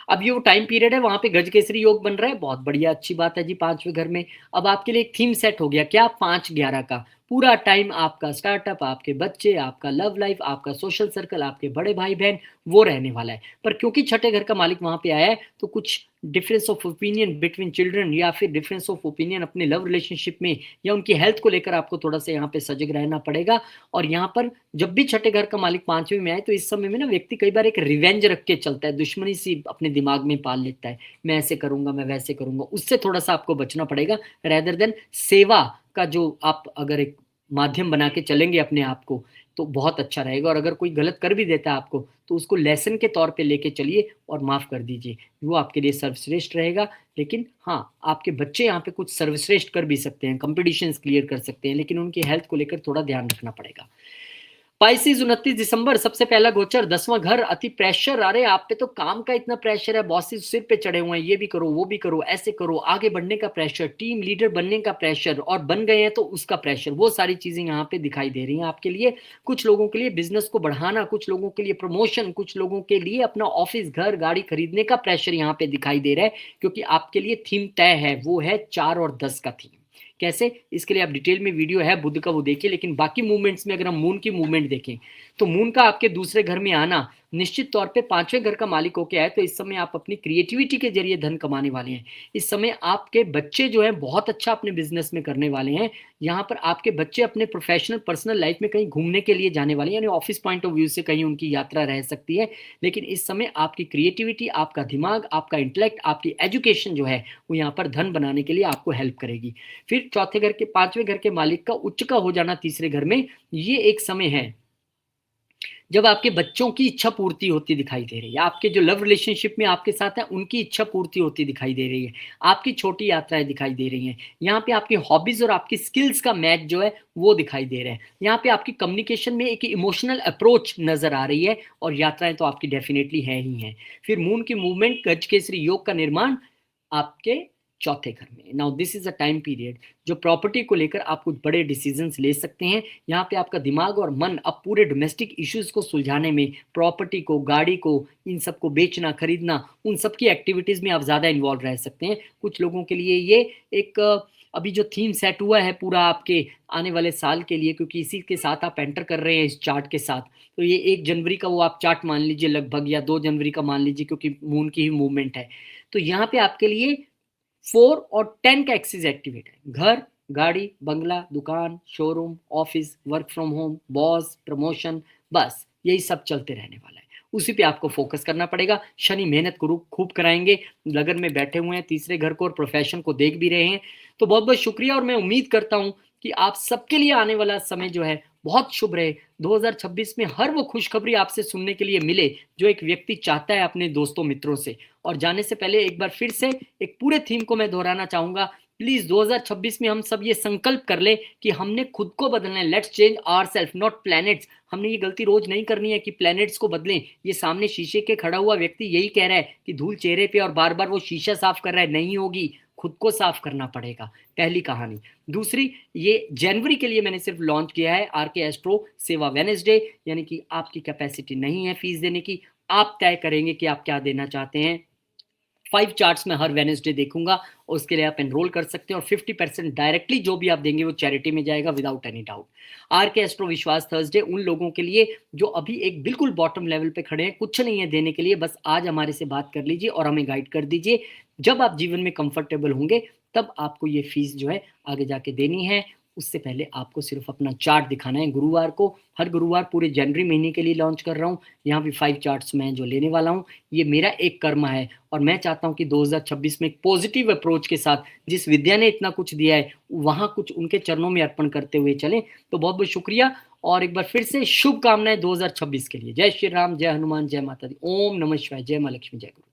अब ये वो टाइम पीरियड है, वहां पे गज केसरी योग बन रहा है, बहुत बढ़िया, अच्छी बात है जी 5वें घर में। अब आपके लिए एक थीम सेट हो गया, क्या, 5-11 का पूरा टाइम आपका स्टार्टअप, आपके बच्चे, आपका लव लाइफ, आपका सोशल सर्कल, आपके बड़े भाई बहन, वो रहने वाला है। पर क्योंकि छठे घर का मालिक वहां पे आया है, तो कुछ difference of opinion between children, या फिर डिफरेंस ऑफ ओपिनियन अपने लव रिलेशनशिप में, या उनकी हेल्थ को लेकर आपको थोड़ा सा यहाँ पे सजग रहना पड़ेगा। और यहाँ पर जब भी छठे घर का मालिक 5वें में आए, तो इस समय में ना व्यक्ति कई बार एक रिवेंज रख के चलता है, दुश्मनी सी अपने दिमाग में पाल लेता है, मैं ऐसे करूंगा, मैं वैसे करूंगा, उससे थोड़ा सा आपको बचना पड़ेगा। रेदर देन सेवा का जो आप अगर एक माध्यम बना के चलेंगे अपने आप को, तो बहुत अच्छा रहेगा। और अगर कोई गलत कर भी देता है आपको, तो उसको लेसन के तौर पे लेके चलिए और माफ कर दीजिए, वो आपके लिए सर्वश्रेष्ठ रहेगा। लेकिन हाँ, आपके बच्चे यहाँ पे कुछ सर्वश्रेष्ठ कर भी सकते हैं, कॉम्पिटिशन्स क्लियर कर सकते हैं, लेकिन उनकी हेल्थ को लेकर थोड़ा ध्यान रखना पड़ेगा। पाइसिस 29 दिसंबर सबसे पहला गोचर 10वां घर, अति प्रेशर, अरे आप पे तो काम का इतना प्रेशर है, बॉसेस सिर पे चढ़े हुए हैं, ये भी करो वो भी करो, ऐसे करो, आगे बढ़ने का प्रेशर, टीम लीडर बनने का प्रेशर, और बन गए हैं तो उसका प्रेशर, वो सारी चीजें यहाँ पे दिखाई दे रही हैं आपके लिए। कुछ लोगों के लिए बिजनेस को बढ़ाना, कुछ लोगों के लिए प्रमोशन, कुछ लोगों के लिए अपना ऑफिस घर गाड़ी खरीदने का प्रेशर यहाँ पे दिखाई दे रहा है, क्योंकि आपके लिए थीम तय है, वो है 4 और 10 का थीम। कैसे, इसके लिए आप डिटेल में वीडियो है बुध का, वो देखिए। लेकिन बाकी मूवमेंट्स में अगर हम मून की मूवमेंट देखें, तो मून का आपके दूसरे घर में आना निश्चित तौर पे 5वें घर का मालिक होके आए, तो इस समय आप अपनी क्रिएटिविटी के जरिए धन कमाने वाले हैं। इस समय आपके बच्चे जो हैं बहुत अच्छा अपने बिजनेस में करने वाले हैं। यहाँ पर आपके बच्चे अपने प्रोफेशनल पर्सनल लाइफ में कहीं घूमने के लिए जाने वाले हैं, यानी ऑफिस पॉइंट ऑफ व्यू से कहीं उनकी यात्रा रह सकती है। लेकिन इस समय आपकी क्रिएटिविटी, आपका दिमाग, आपका इंटेलेक्ट, आपकी एजुकेशन जो है वो यहाँ पर धन बनाने के लिए आपको हेल्प करेगी। फिर चौथे घर के 5वें घर के मालिक का उच्च का हो जाना तीसरे घर में, ये एक समय है जब आपके बच्चों की इच्छा पूर्ति होती दिखाई दे रही है, आपके जो लव रिलेशनशिप में आपके साथ है उनकी इच्छा पूर्ति होती दिखाई दे रही है, आपकी छोटी यात्राएं दिखाई दे रही हैं, यहाँ पे आपकी हॉबीज और आपकी स्किल्स का मैच जो है वो दिखाई दे रहा है, यहाँ पे आपकी कम्युनिकेशन में एक इमोशनल अप्रोच नजर आ रही है, और यात्राएं तो आपकी डेफिनेटली है ही हैं। फिर मून की मूवमेंट, गज केसरी योग का निर्माण आपके चौथे घर में। Now this is a time period जो प्रॉपर्टी को लेकर आप कुछ बड़े डिसीजंस ले सकते हैं। यहाँ पे आपका दिमाग और मन अब पूरे डोमेस्टिक इश्यूज को सुलझाने में, प्रॉपर्टी को, गाड़ी को, इन सब को बेचना, खरीदना, उन सब की एक्टिविटीज में आप ज्यादा इन्वॉल्व रह सकते हैं। कुछ लोगों के लिए ये एक अभी जो थीम सेट हुआ है पूरा आपके आने वाले साल के लिए, क्योंकि इसी के साथ आप एंटर कर रहे हैं इस चार्ट के साथ, तो ये 1 जनवरी का वो आप चार्ट मान लीजिए लगभग, या 2 जनवरी का मान लीजिए, क्योंकि मून की ही मूवमेंट है। तो यहाँ पे आपके लिए 4 और 10 का एक्सिस एक्टिवेट है। घर, गाड़ी, बंगला, दुकान, showroom, office, work from home, boss, promotion, बस यही सब चलते रहने वाला है। उसी पे आपको फोकस करना पड़ेगा। शनि मेहनत को खूब कराएंगे, लगन में बैठे हुए हैं, तीसरे घर को और प्रोफेशन को देख भी रहे हैं। तो बहुत बहुत शुक्रिया, और मैं उम्मीद करता हूं कि आप सबके लिए आने वाला समय जो है बहुत शुभ रहे। 2026 में हर वो खुशखबरी आपसे सुनने के लिए मिले जो एक व्यक्ति चाहता है अपने दोस्तों मित्रों से। और जाने से पहले एक बार फिर से एक पूरे थीम को मैं दोहराना चाहूंगा। प्लीज 2026 में हम सब ये संकल्प कर ले कि हमने खुद को बदलना है। Let's change ourself not planets. हमने ये गलती रोज नहीं करनी है कि प्लैनेट्स को बदलें। ये सामने शीशे के खड़ा हुआ व्यक्ति यही कह रहा है कि धूल चेहरे पे और बार बार वो शीशा साफ कर रहा है, नहीं होगी, खुद को साफ करना पड़ेगा। पहली कहानी। दूसरी, ये जनवरी के लिए मैंने सिर्फ लॉन्च किया है आरके एस्ट्रो सेवा वेडनेसडे, यानी कि आपकी कैपेसिटी नहीं है फीस देने की, आप तय करेंगे कि आप क्या देना चाहते हैं। 5 चार्ट्स में हर वेडनेसडे देखूंगा, और उसके लिए आप एनरोल कर सकते हैं, और 50% डायरेक्टली जो भी आप देंगे वो चैरिटी में जाएगा विदाउट एनी डाउट। आर के एस्ट्रो विश्वास थर्सडे उन लोगों के लिए जो अभी एक बिल्कुल बॉटम लेवल पे खड़े हैं, कुछ नहीं है देने के लिए, बस आज हमारे से बात कर लीजिए और हमें गाइड कर दीजिए। जब आप जीवन में कंफर्टेबल होंगे तब आपको ये फीस जो है आगे जाके देनी है। उससे पहले आपको सिर्फ अपना चार्ट दिखाना है। गुरुवार को, हर गुरुवार पूरे जनवरी महीने के लिए लॉन्च कर रहा हूँ। यहाँ भी 5 चार्ट्स मैं जो लेने वाला हूँ, ये मेरा एक कर्म है, और मैं चाहता हूँ कि 2026 में एक पॉजिटिव अप्रोच के साथ जिस विद्या ने इतना कुछ दिया है वहाँ कुछ उनके चरणों में अर्पण करते हुए चलें। तो बहुत बहुत शुक्रिया, और एक बार फिर से शुभकामनाएं 2026 के लिए। जय श्री राम, जय हनुमान, जय माता दी, ओम नमः शिवाय, जय माँ लक्ष्मी, जय गुरु।